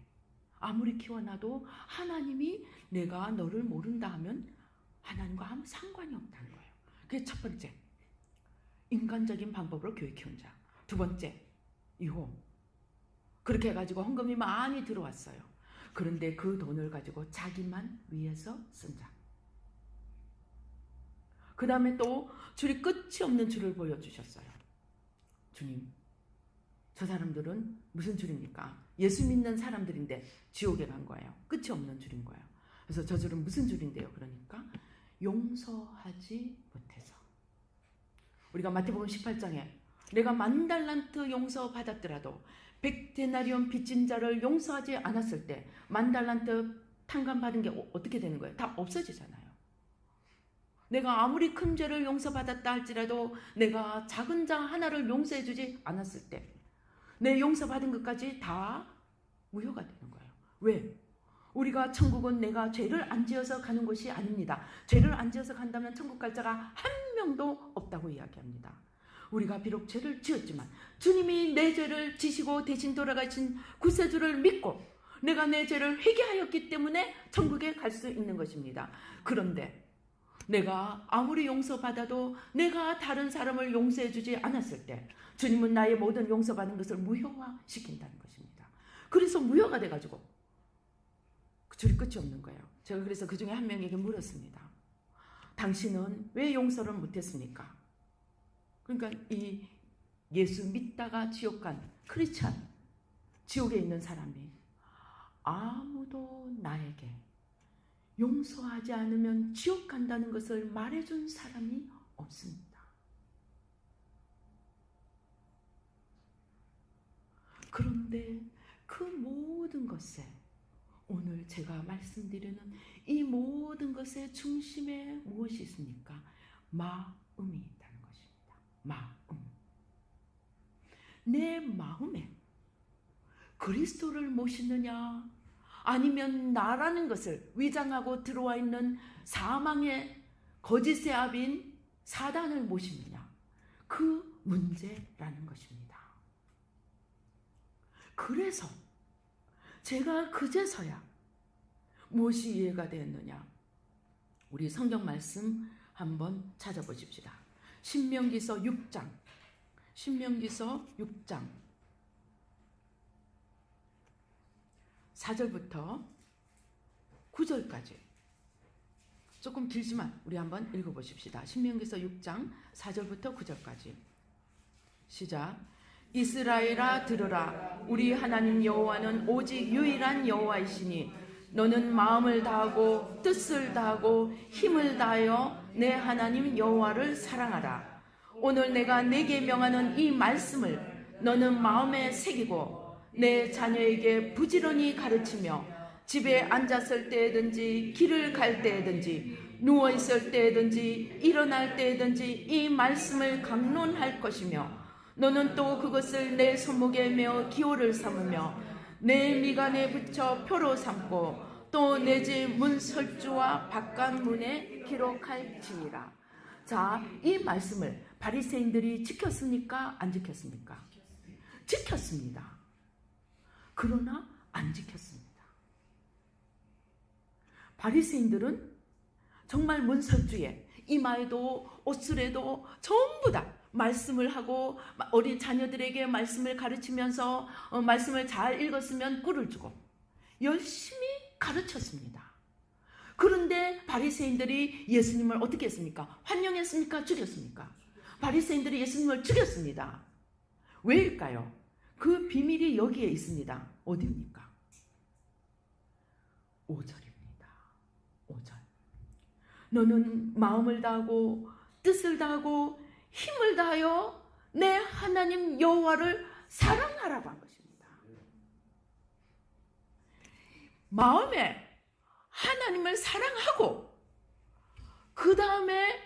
아무리 키워놔도 하나님이 내가 너를 모른다 하면 하나님과 아무 상관이 없다는 거예요. 그게 첫 번째, 인간적인 방법으로 교회 키운 자. 두 번째, 2호. 그렇게 해가지고 헌금이 많이 들어왔어요. 그런데 그 돈을 가지고 자기만 위해서 쓴 자. 그 다음에 또 줄이 끝이 없는 줄을 보여주셨어요. 주님, 저 사람들은 무슨 줄입니까? 예수 믿는 사람들인데 지옥에 간 거예요. 끝이 없는 줄인 거예요. 그래서 저 줄은 무슨 줄인데요? 그러니까 용서하지 못해서. 우리가 마태복음 18장에 내가 10,000달란트 용서받았더라도 100데나리온 빚진 자를 용서하지 않았을 때 10,000달란트 탕감받은 게 어떻게 되는 거예요? 다 없어지잖아요. 내가 아무리 큰 죄를 용서받았다 할지라도 내가 작은 자 하나를 용서해주지 않았을 때 내 용서받은 것까지 다 무효가 되는 거예요. 왜? 우리가 천국은 내가 죄를 안 지어서 가는 곳이 아닙니다. 죄를 안 지어서 간다면 천국 갈 자가 한 명도 없다고 이야기합니다. 우리가 비록 죄를 지었지만 주님이 내 죄를 지시고 대신 돌아가신 구세주를 믿고 내가 내 죄를 회개하였기 때문에 천국에 갈 수 있는 것입니다. 그런데 내가 아무리 용서받아도 내가 다른 사람을 용서해주지 않았을 때 주님은 나의 모든 용서받은 것을 무효화시킨다는 것입니다. 그래서 무효가 돼가지고 줄이 끝이 없는 거예요. 제가 그래서 그 중에 한 명에게 물었습니다. 당신은 왜 용서를 못했습니까? 그러니까 이 예수 믿다가 지옥 간 크리스찬, 지옥에 있는 사람이 아무도 나에게 용서하지 않으면 지옥 간다는 것을 말해준 사람이 없습니다. 그런데 그 모든 것에 오늘 제가 말씀드리는 이 모든 것의 중심에 무엇이 있습니까? 마음이 있다는 것입니다. 마음. 내 마음에 그리스도를 모시느냐 아니면 나라는 것을 위장하고 들어와 있는 사망의 거짓의 압인 사단을 모시느냐, 그 문제라는 것입니다. 그래서 제가 그제서야 무엇이 이해가 되었느냐, 우리 성경 말씀 한번 찾아보십시다. 신명기서 6장 4절부터 9절까지 조금 길지만 우리 한번 읽어보십시다. 신명기서 6장 4절부터 9절까지 시작. 이스라엘아 들으라. 우리 하나님 여호와는 오직 유일한 여호와이시니 너는 마음을 다하고 뜻을 다하고 힘을 다하여 내 하나님 여호와를 사랑하라. 오늘 내가 내게 명하는 이 말씀을 너는 마음에 새기고 내 자녀에게 부지런히 가르치며 집에 앉았을 때든지 길을 갈 때든지 누워있을 때든지 일어날 때든지 이 말씀을 강론할 것이며 너는 또 그것을 내 손목에 메어 기호를 삼으며 내 미간에 붙여 표로 삼고 또 내 집 문설주와 바깥문에 기록할지니라. 자, 이 말씀을 바리새인들이 지켰습니까? 안 지켰습니까? 지켰습니다. 그러나 안 지켰습니다. 바리새인들은 정말 문설주에 이마에도 옷술에도 전부 다 말씀을 하고 어린 자녀들에게 말씀을 가르치면서 말씀을 잘 읽었으면 꿀을 주고 열심히 가르쳤습니다. 그런데 바리새인들이 예수님을 어떻게 했습니까? 환영했습니까? 죽였습니까? 바리새인들이 예수님을 죽였습니다. 왜일까요? 그 비밀이 여기에 있습니다. 어디입니까? 5절입니다. 5절. 너는 마음을 다하고 뜻을 다하고 힘을 다하여 내 하나님 여호와를 사랑하라고 한 것입니다. 마음에 하나님을 사랑하고 그 다음에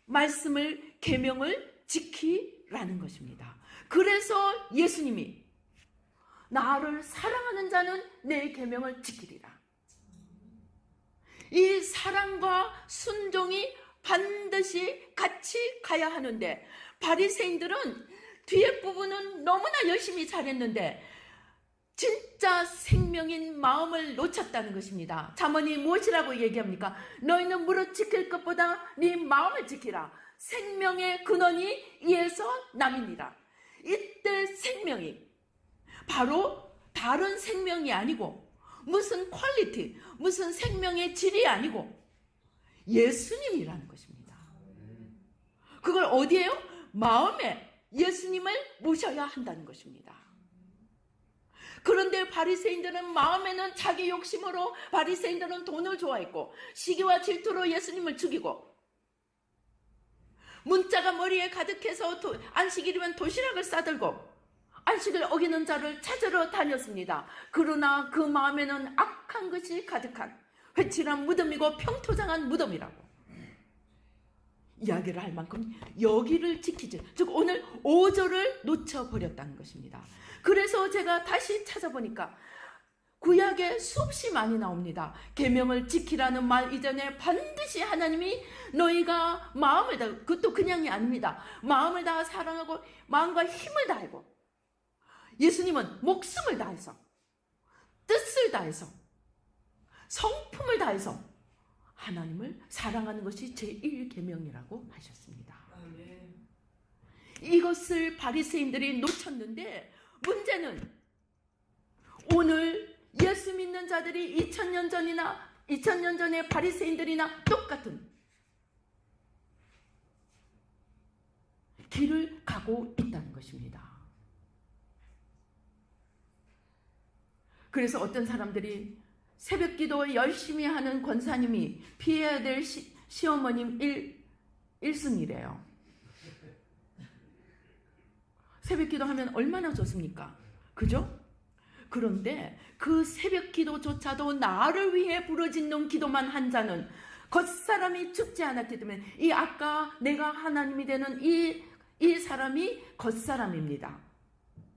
말씀을 계명을 지키라는 것입니다. 그래서 예수님이 나를 사랑하는 자는 내 계명을 지키리라. 이 사랑과 순종이 반드시 같이 가야 하는데 바리새인들은 뒤에 부분은 너무나 열심히 잘했는데 진짜 생명인 마음을 놓쳤다는 것입니다. 잠언이 무엇이라고 얘기합니까? 너희는 무릇 지킬 것보다 네 마음을 지키라. 생명의 근원이 이에서 남이니라. 이때 생명이 바로 다른 생명이 아니고 무슨 퀄리티, 무슨 생명의 질이 아니고 예수님이라는 것입니다. 그걸 어디에요? 마음에 예수님을 모셔야 한다는 것입니다. 그런데 바리새인들은 마음에는 자기 욕심으로 바리새인들은 돈을 좋아했고 시기와 질투로 예수님을 죽이고 문자가 머리에 가득해서 안식일이면 도시락을 싸들고 안식을 어기는 자를 찾으러 다녔습니다. 그러나 그 마음에는 악한 것이 가득한 회칠한 무덤이고 평토장한 무덤이라고 이야기를 할 만큼 여기를 지키지, 즉 오늘 5절을 놓쳐버렸다는 것입니다. 그래서 제가 다시 찾아보니까 구약에 수없이 많이 나옵니다. 계명을 지키라는 말 이전에 반드시 하나님이 너희가 마음을 다, 그것도 그냥이 아닙니다. 마음을 다 사랑하고 마음과 힘을 다하고 예수님은 목숨을 다해서 뜻을 다해서 성품을 다해서 하나님을 사랑하는 것이 제1계명이라고 하셨습니다. 이것을 바리새인들이 놓쳤는데 문제는 오늘 예수 믿는 자들이 2000년 전의 바리새인들이나 똑같은 길을 가고 있다는 것입니다. 그래서 어떤 사람들이 새벽기도 열심히 하는 권사님이 피해야 될 시어머님 1순위래요. 새벽기도 하면 얼마나 좋습니까? 그죠? 그런데 그 새벽기도조차도 나를 위해 부르짖는 기도만 한 자는 겉사람이 죽지 않았기 때문에 이 아까 내가 하나님이 되는 이 사람이 겉사람입니다.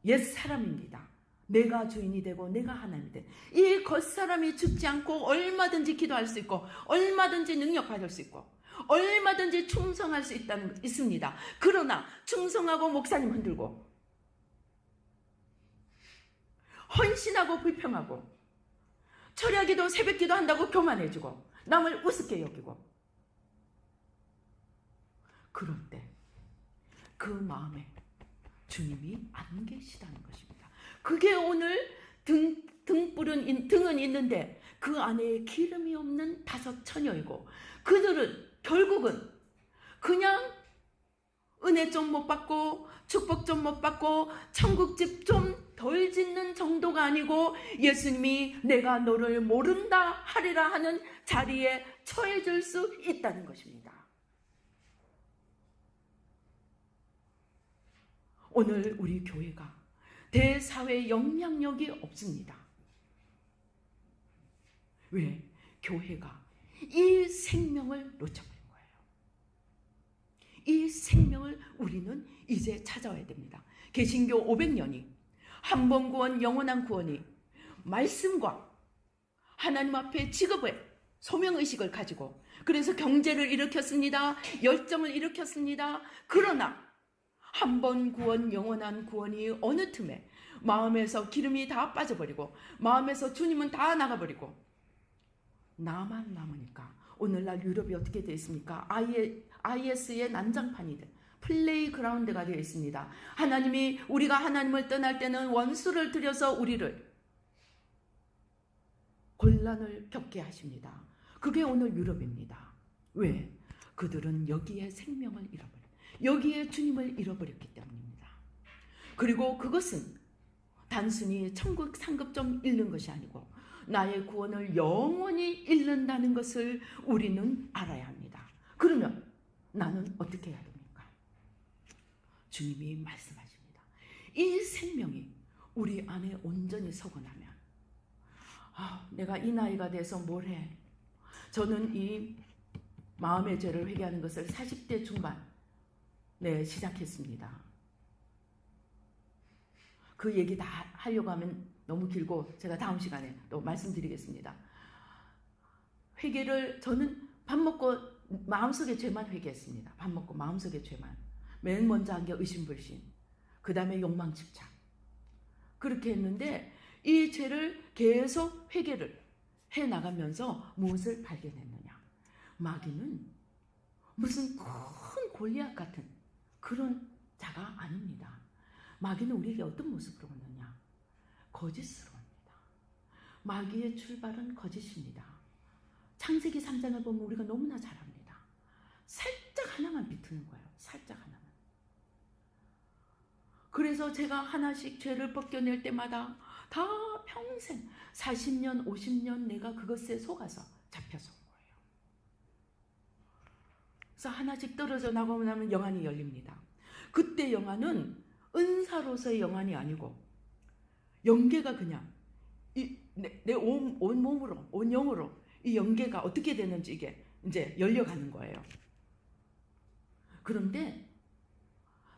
옛사람입니다. 내가 주인이 되고 내가 하나님이 돼. 이 겉사람이 죽지 않고 얼마든지 기도할 수 있고 얼마든지 능력받을 수 있고 얼마든지 충성할 수 있습니다. 그러나 충성하고 목사님 흔들고 헌신하고 불평하고 철야기도 새벽기도 한다고 교만해지고 남을 우습게 여기고 그럴 때 그 마음에 주님이 안 계시다는 것입니다. 그게 오늘 등은 있는데 그 안에 기름이 없는 5 처녀이고 그들은 결국은 그냥 은혜 좀 못 받고 축복 좀 못 받고 천국집 좀 덜 짓는 정도가 아니고 예수님이 내가 너를 모른다 하리라 하는 자리에 처해질 수 있다는 것입니다. 오늘 우리 교회가 대사회 영향력이 없습니다. 왜? 교회가 이 생명을 놓쳐버린 거예요. 이 생명을 우리는 이제 찾아와야 됩니다. 개신교 500년이 한 번 구원, 영원한 구원이 말씀과 하나님 앞에 직업의 소명의식을 가지고 그래서 경제를 일으켰습니다. 열정을 일으켰습니다. 그러나 한 번 구원, 영원한 구원이 어느 틈에 마음에서 기름이 다 빠져버리고 마음에서 주님은 다 나가버리고 나만 남으니까 오늘날 유럽이 어떻게 되어 있습니까? IS의 난장판이 돼. 플레이그라운드가 되어 있습니다. 하나님이 우리가 하나님을 떠날 때는 원수를 들여서 우리를 곤란을 겪게 하십니다. 그게 오늘 유럽입니다. 왜? 그들은 여기에 생명을 잃어버려. 여기에 주님을 잃어버렸기 때문입니다. 그리고 그것은 단순히 천국 상급점 잃는 것이 아니고 나의 구원을 영원히 잃는다는 것을 우리는 알아야 합니다. 그러면 나는 어떻게 해야 됩니까? 주님이 말씀하십니다. 이 생명이 우리 안에 온전히 서고 나면 내가 이 나이가 돼서 뭘 해? 저는 이 마음의 죄를 회개하는 것을 40대 중반 시작했습니다. 그 얘기 다 하려고 하면 너무 길고 제가 다음 시간에 또 말씀드리겠습니다. 회개를 저는 밥 먹고 마음속의 죄만 회개했습니다. 밥 먹고 마음속의 죄만. 맨 먼저 한 게 의심불신, 그 다음에 욕망 집착. 그렇게 했는데 이 죄를 계속 회개를 해나가면서 무엇을 발견했느냐? 마귀는 무슨 큰 골리앗 같은 그런 자가 아닙니다. 마귀는 우리에게 어떤 모습으로 오느냐? 거짓스러웁니다. 마귀의 출발은 거짓입니다. 창세기 3장을 보면 우리가 너무나 잘 압니다. 살짝 하나만 비트는 거예요. 살짝 하나만. 그래서 제가 하나씩 죄를 벗겨낼 때마다 다 평생 40년, 50년 내가 그것에 속아서 잡혀서 온 거예요. 그래서 하나씩 떨어져 나가면 영안이 열립니다. 그때 영안은 은사로서의 영안이 아니고 영계가 그냥 내 온 몸으로, 온 영으로 이 영계가 어떻게 되는지 이게 이제 열려가는 거예요. 그런데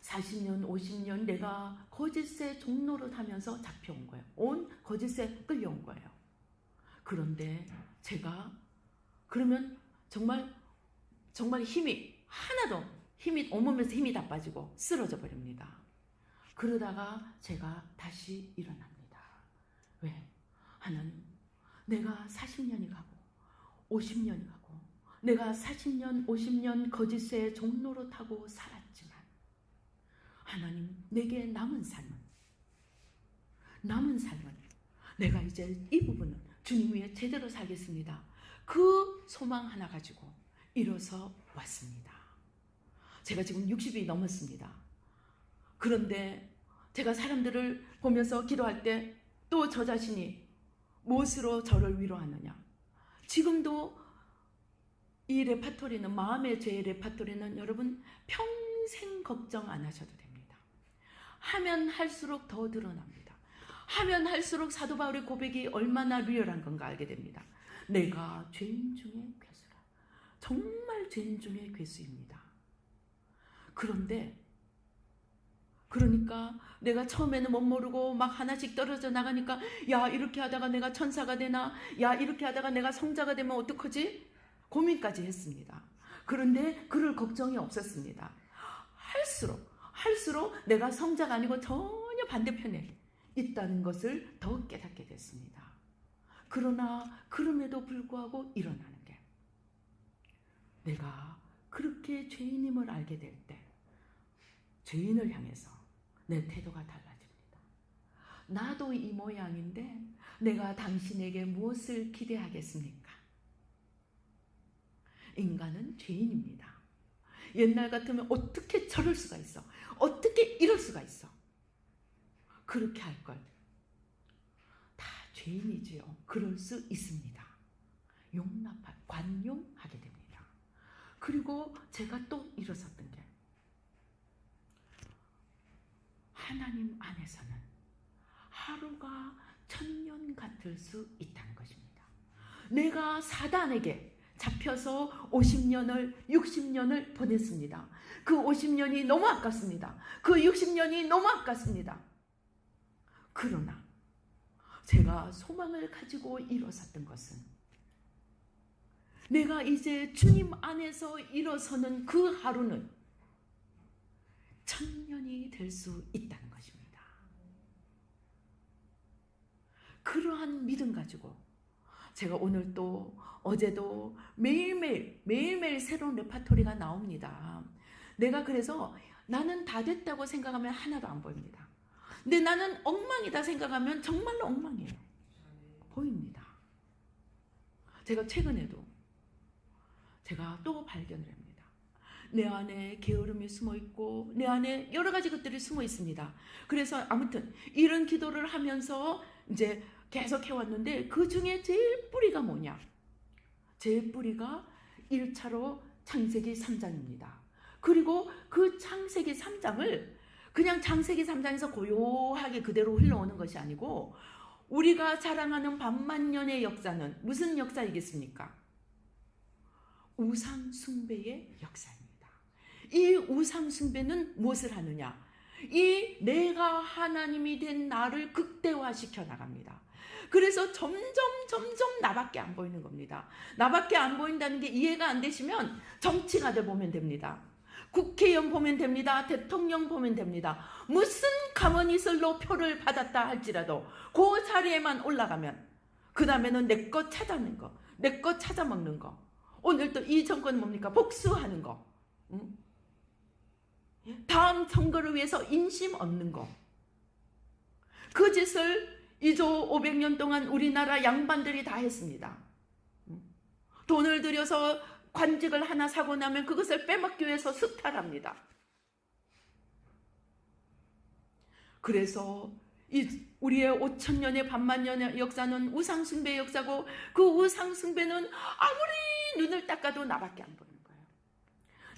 40년, 50년 내가 거짓의 종로를 하면서 잡혀온 거예요. 온 거짓에 끌려온 거예요. 그런데 제가 그러면 정말 힘이 온몸에서 힘이 다 빠지고 쓰러져 버립니다. 그러다가 제가 다시 일어납니다. 왜? 하나님, 내가 40년이 가고 50년이 가고 내가 40년, 50년 거짓의 종로로 타고 살았지만 하나님, 내게 남은 삶은 내가 이제 이 부분은 주님 위에 제대로 살겠습니다. 그 소망 하나 가지고 일어서 왔습니다. 제가 지금 60이 넘었습니다. 그런데 제가 사람들을 보면서 기도할 때 또 저 자신이 무엇으로 저를 위로하느냐. 지금도 이 레파토리는, 마음의 죄의 레파토리는 여러분 평생 걱정 안 하셔도 됩니다. 하면 할수록 더 드러납니다. 하면 할수록 사도 바울의 고백이 얼마나 리얼한 건가 알게 됩니다. 내가 죄인 중에 괴수라. 정말 죄인 중에 괴수입니다. 그러니까 내가 처음에는 못 모르고 막 하나씩 떨어져 나가니까 야, 이렇게 하다가 내가 천사가 되나? 야, 이렇게 하다가 내가 성자가 되면 어떡하지? 고민까지 했습니다. 그런데 그럴 걱정이 없었습니다. 할수록 내가 성자가 아니고 전혀 반대편에 있다는 것을 더 깨닫게 됐습니다. 그러나 그럼에도 불구하고 일어나는 게, 내가 그렇게 죄인임을 알게 될 때 죄인을 향해서 내 태도가 달라집니다. 나도 이 모양인데 내가 당신에게 무엇을 기대하겠습니까? 인간은 죄인입니다. 옛날 같으면 어떻게 저럴 수가 있어? 어떻게 이럴 수가 있어? 그렇게 할 걸. 다 죄인이지요. 그럴 수 있습니다. 관용하게 됩니다. 그리고 제가 또 일어섰던 게, 하나님 안에서는 하루가 1000년 같을 수 있다는 것입니다. 내가 사단에게 잡혀서 50년을 60년을 보냈습니다. 그 50년이 너무 아깝습니다. 그 60년이 너무 아깝습니다. 그러나 제가 소망을 가지고 일어섰던 것은, 내가 이제 주님 안에서 일어서는 그 하루는 1000년이 될 수 있다는 것입니다. 그러한 믿음 가지고 제가 오늘도 어제도 매일매일 새로운 레파토리가 나옵니다. 내가 그래서 나는 다 됐다고 생각하면 하나도 안 보입니다. 근데 나는 엉망이다 생각하면 정말로 엉망이에요. 보입니다. 제가 최근에도 제가 또 발견을 합니다. 내 안에 게으름이 숨어 있고 내 안에 여러 가지 것들이 숨어 있습니다. 그래서 아무튼 이런 기도를 하면서 이제 계속 해왔는데, 그 중에 제일 뿌리가 뭐냐? 제일 뿌리가 1차로 창세기 3장입니다. 그리고 그 창세기 3장을 그냥 창세기 3장에서 고요하게 그대로 흘러오는 것이 아니고, 우리가 자랑하는 반만년의 역사는 무슨 역사이겠습니까? 우상 숭배의 역사입니다. 이 우상 숭배는 무엇을 하느냐? 이 내가 하나님이 된 나를 극대화시켜 나갑니다. 그래서 점점 나밖에 안 보이는 겁니다. 나밖에 안 보인다는 게 이해가 안 되시면 정치가들 보면 됩니다. 국회의원 보면 됩니다. 대통령 보면 됩니다. 무슨 가머니설로 표를 받았다 할지라도 그 자리에만 올라가면 그 다음에는 내 것 찾아내는 거, 내 것 찾아먹는 거, 오늘 또 이 정권 뭡니까? 복수하는 거, 다음 선거를 위해서 인심 얻는 거, 그 짓을 2조 500년 동안 우리나라 양반들이 다 했습니다. 돈을 들여서 관직을 하나 사고 나면 그것을 빼먹기 위해서 수탈합니다. 그래서 우리의 5,000년의 반만년의 역사는 우상숭배의 역사고, 그 우상숭배는 아무리 눈을 닦아도 나밖에 안 보이는 거예요.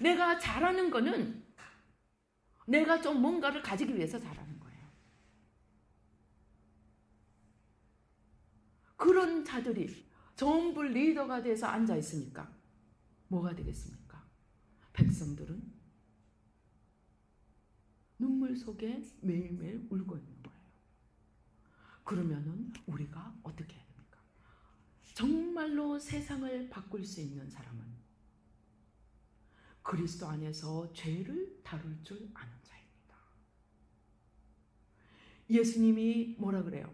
내가 잘하는 거는 내가 좀 뭔가를 가지기 위해서 잘하는 거예요. 그런 자들이 전부 리더가 돼서 앉아 있으니까 뭐가 되겠습니까? 백성들은 눈물 속에 매일매일 울고 있는 거예요. 그러면은 우리가 어떻게 해야 됩니까? 정말로 세상을 바꿀 수 있는 사람은 그리스도 안에서 죄를 다룰 줄 아는 자입니다. 예수님이 뭐라 그래요?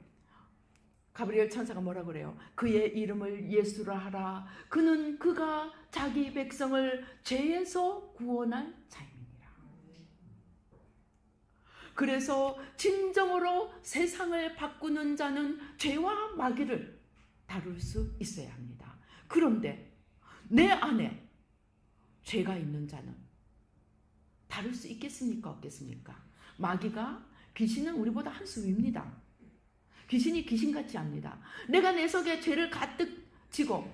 가브리엘 천사가 뭐라 그래요? 그의 이름을 예수라 하라. 그는 그가 자기 백성을 죄에서 구원할 자입니다. 그래서 진정으로 세상을 바꾸는 자는 죄와 마귀를 다룰 수 있어야 합니다. 그런데 내 안에 죄가 있는 자는 다룰 수 있겠습니까? 없겠습니까? 마귀가, 귀신은 우리보다 한 수 위입니다. 귀신이 귀신같이 합니다. 내가 내 속에 죄를 가득 지고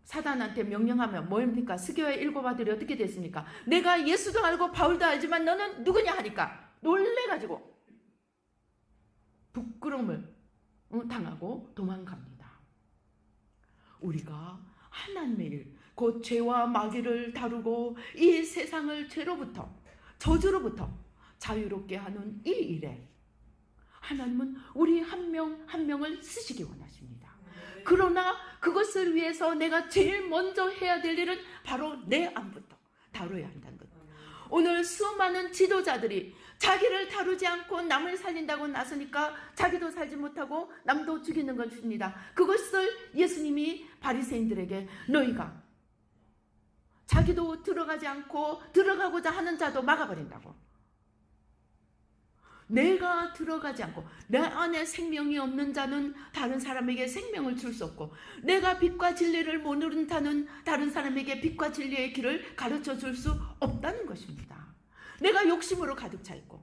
사단한테 명령하면 뭐입니까? 스게와의 7 아들이 어떻게 됐습니까? 내가 예수도 알고 바울도 알지만 너는 누구냐 하니까 놀래가지고 부끄러움을 당하고 도망갑니다. 우리가 하나님의 일, 곧 죄와 마귀를 다루고 이 세상을 죄로부터, 저주로부터 자유롭게 하는 이 일에 하나님은 우리 한 명 한 명을 쓰시기 원하십니다. 그러나 그것을 위해서 내가 제일 먼저 해야 될 일은 바로 내 안부터 다뤄야 한다는 것. 오늘 수많은 지도자들이 자기를 다루지 않고 남을 살린다고 나서니까 자기도 살지 못하고 남도 죽이는 것입니다. 그것을 예수님이 바리새인들에게 너희가 자기도 들어가지 않고 들어가고자 하는 자도 막아버린다고. 내가 들어가지 않고 내 안에 생명이 없는 자는 다른 사람에게 생명을 줄 수 없고, 내가 빛과 진리를 모르는 자는 다른 사람에게 빛과 진리의 길을 가르쳐 줄 수 없다는 것입니다. 내가 욕심으로 가득 차 있고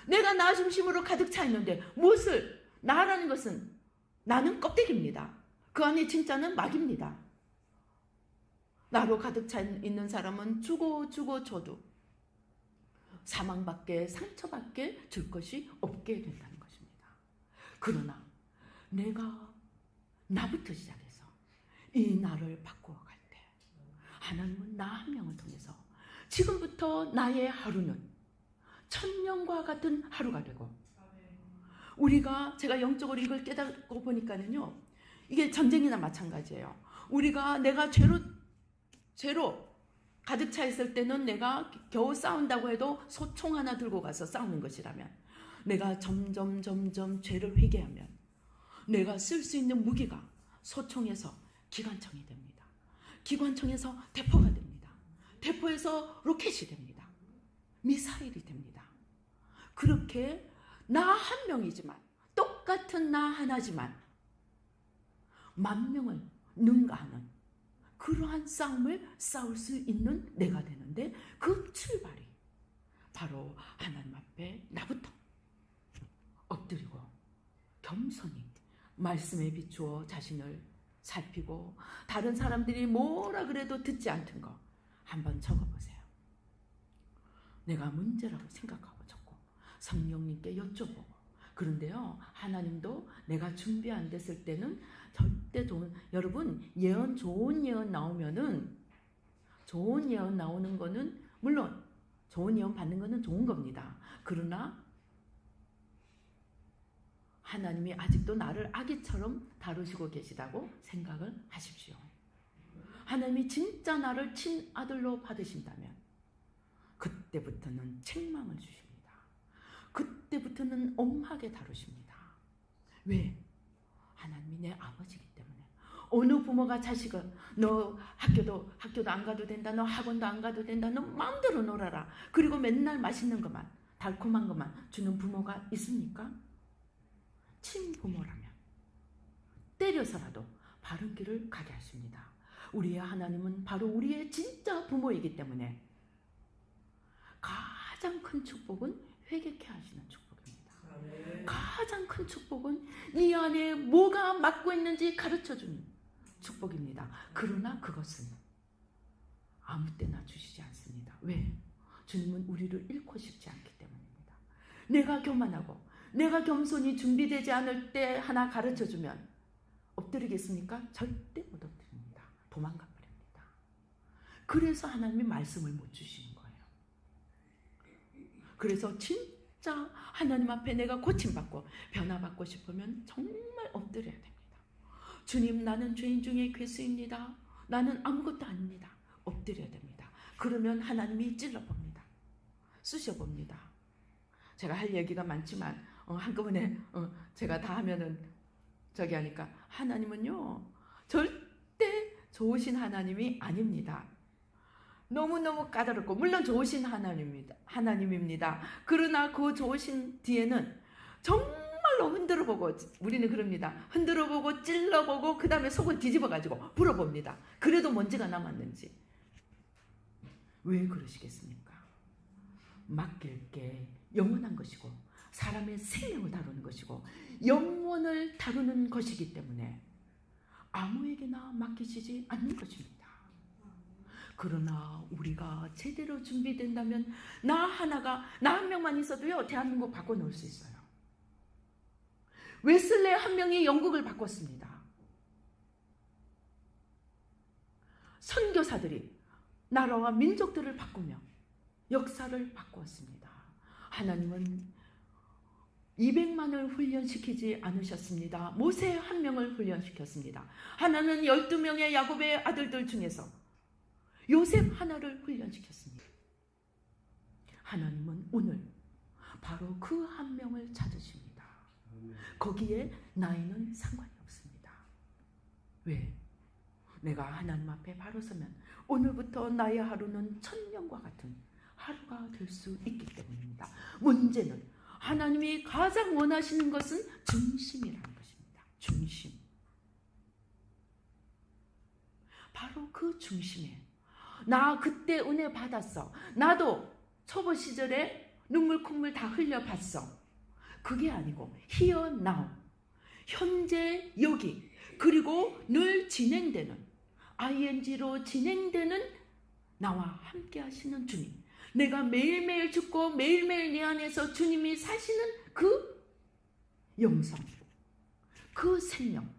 내가 나 중심으로 가득 차 있는데 무엇을, 나라는 것은 나는 껍데기입니다. 그 안에 진짜는 막입니다. 나로 가득 차 있는 사람은 주고 줘도 사망밖에, 상처밖에 줄 것이 없게 된다는 것입니다. 그러나 내가 나부터 시작해서 이 나를 바꾸어 갈 때 하나님은 나 한 명을 통해서 지금부터 나의 하루는 천년과 같은 하루가 되고, 우리가, 제가 영적으로 이걸 깨닫고 보니까는요, 이게 전쟁이나 마찬가지예요. 우리가 내가 죄로 가득 차 있을 때는 내가 겨우 싸운다고 해도 소총 하나 들고 가서 싸우는 것이라면, 내가 점점 죄를 회개하면 내가 쓸 수 있는 무기가 소총에서 기관총이 됩니다. 기관총에서 대포가 됩니다. 대포에서 로켓이 됩니다. 미사일이 됩니다. 그렇게 나 한 명이지만, 똑같은 나 하나지만 만 명을 능가하는 그러한 싸움을 싸울 수 있는 내가 되는데, 그 출발이 바로 하나님 앞에 나부터 엎드리고 겸손히 말씀에 비추어 자신을 살피고, 다른 사람들이 뭐라 그래도 듣지 않던 거 한번 적어보세요. 내가 문제라고 생각하고 적고 성령님께 여쭤보고. 그런데요, 하나님도 내가 준비 안 됐을 때는 절대 여러분, 예언, 좋은 예언 나오면은, 좋은 예언 나오는 거는, 물론 좋은 예언 받는 거는 좋은 겁니다. 그러나 하나님이 아직도 나를 아기처럼 다루시고 계시다고 생각을 하십시오. 하나님이 진짜 나를 친아들로 받으신다면 그때부터는 책망을 주십니다. 그때부터는 엄하게 다루십니다. 왜? 하나님이 내 아버지이기 때문에. 어느 부모가 자식을, 너 학교도 안 가도 된다, 너 학원도 안 가도 된다, 너 마음대로 놀아라, 그리고 맨날 맛있는 것만, 달콤한 것만 주는 부모가 있습니까? 친부모라면 때려서라도 바른 길을 가게 하십니다. 우리의 하나님은 바로 우리의 진짜 부모이기 때문에 가장 큰 축복은 회개케 하시는 축복입니다. 가장 큰 축복은 네 안에 뭐가 막고 있는지 가르쳐주는 축복입니다. 그러나 그것은 아무 때나 주시지 않습니다. 왜? 주님은 우리를 잃고 싶지 않기 때문입니다. 내가 교만하고 내가 겸손히 준비되지 않을 때 하나 가르쳐주면 엎드리겠습니까? 절대 못 엎드립니다. 도망가 버립니다. 그래서 하나님이 말씀을 못 주시는 거예요. 그래서 진짜 하나님 앞에 내가 고침받고 변화받고 싶으면 정말 엎드려야 됩니다. 주님, 나는 죄인 중에 괴수입니다. 나는 아무것도 아닙니다. 엎드려야 됩니다. 그러면 하나님이 찔러봅니다. 쑤셔봅니다. 제가 할 얘기가 많지만 한꺼번에 제가 다 하면은 저기 하니까 하나님은요 절대 좋으신 하나님이 아닙니다. 너무너무 까다롭고 물론 좋으신 하나님입니다. 그러나 그 좋으신 뒤에는 정말로 흔들어보고, 우리는 그럽니다. 흔들어보고 찔러보고 그 다음에 속을 뒤집어가지고 불어봅니다. 그래도 먼지가 남았는지. 왜 그러시겠습니까? 맡길 게 영원한 것이고 사람의 생명을 다루는 것이고 영혼을 다루는 것이기 때문에 아무에게나 맡기시지 않는 것입니다. 그러나 우리가 제대로 준비된다면 나 한 명만 있어도요 대한민국 바꿔놓을 수 있어요. 웨슬레 한 명이 영국을 바꿨습니다. 선교사들이 나라와 민족들을 바꾸며 역사를 바꾸었습니다. 하나님은 200만을 훈련시키지 않으셨습니다. 모세 한 명을 훈련시켰습니다. 하나는 12명의 야곱의 아들들 중에서 요셉 하나를 훈련시켰습니다. 하나님은 오늘 바로 그 한 명을 찾으십니다. 거기에 나이는 상관이 없습니다. 왜? 내가 하나님 앞에 바로 서면 오늘부터 나의 하루는 1000년과 같은 하루가 될 수 있기 때문입니다. 문제는 하나님이 가장 원하시는 것은 중심이라는 것입니다. 중심. 바로 그 중심에 나 그때 은혜 받았어. 나도 초보 시절에 눈물 콧물 다 흘려봤어. 그게 아니고 here now, 현재 여기, 그리고 늘 진행되는 ing로 진행되는 나와 함께 하시는 주님. 내가 매일매일 죽고 매일매일 내 안에서 주님이 사시는 그 영성, 그 생명,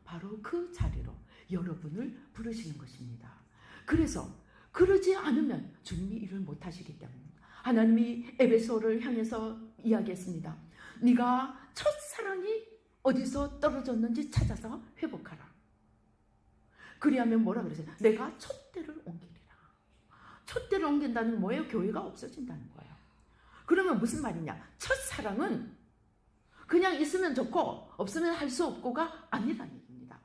바로 그 자리로 여러분을 부르시는 것입니다. 그래서 그러지 않으면 주님이 일을 못하시기 때문입니다. 하나님이 에베소를 향해서 이야기했습니다. 네가 첫사랑이 어디서 떨어졌는지 찾아서 회복하라. 그리하면 뭐라 그러세요? 내가 촛대를 옮기리라. 촛대를 옮긴다는 건 뭐예요? 교회가 없어진다는 거예요. 그러면 무슨 말이냐? 첫사랑은 그냥 있으면 좋고 없으면 할 수 없고가 아니라는 얘기입니다.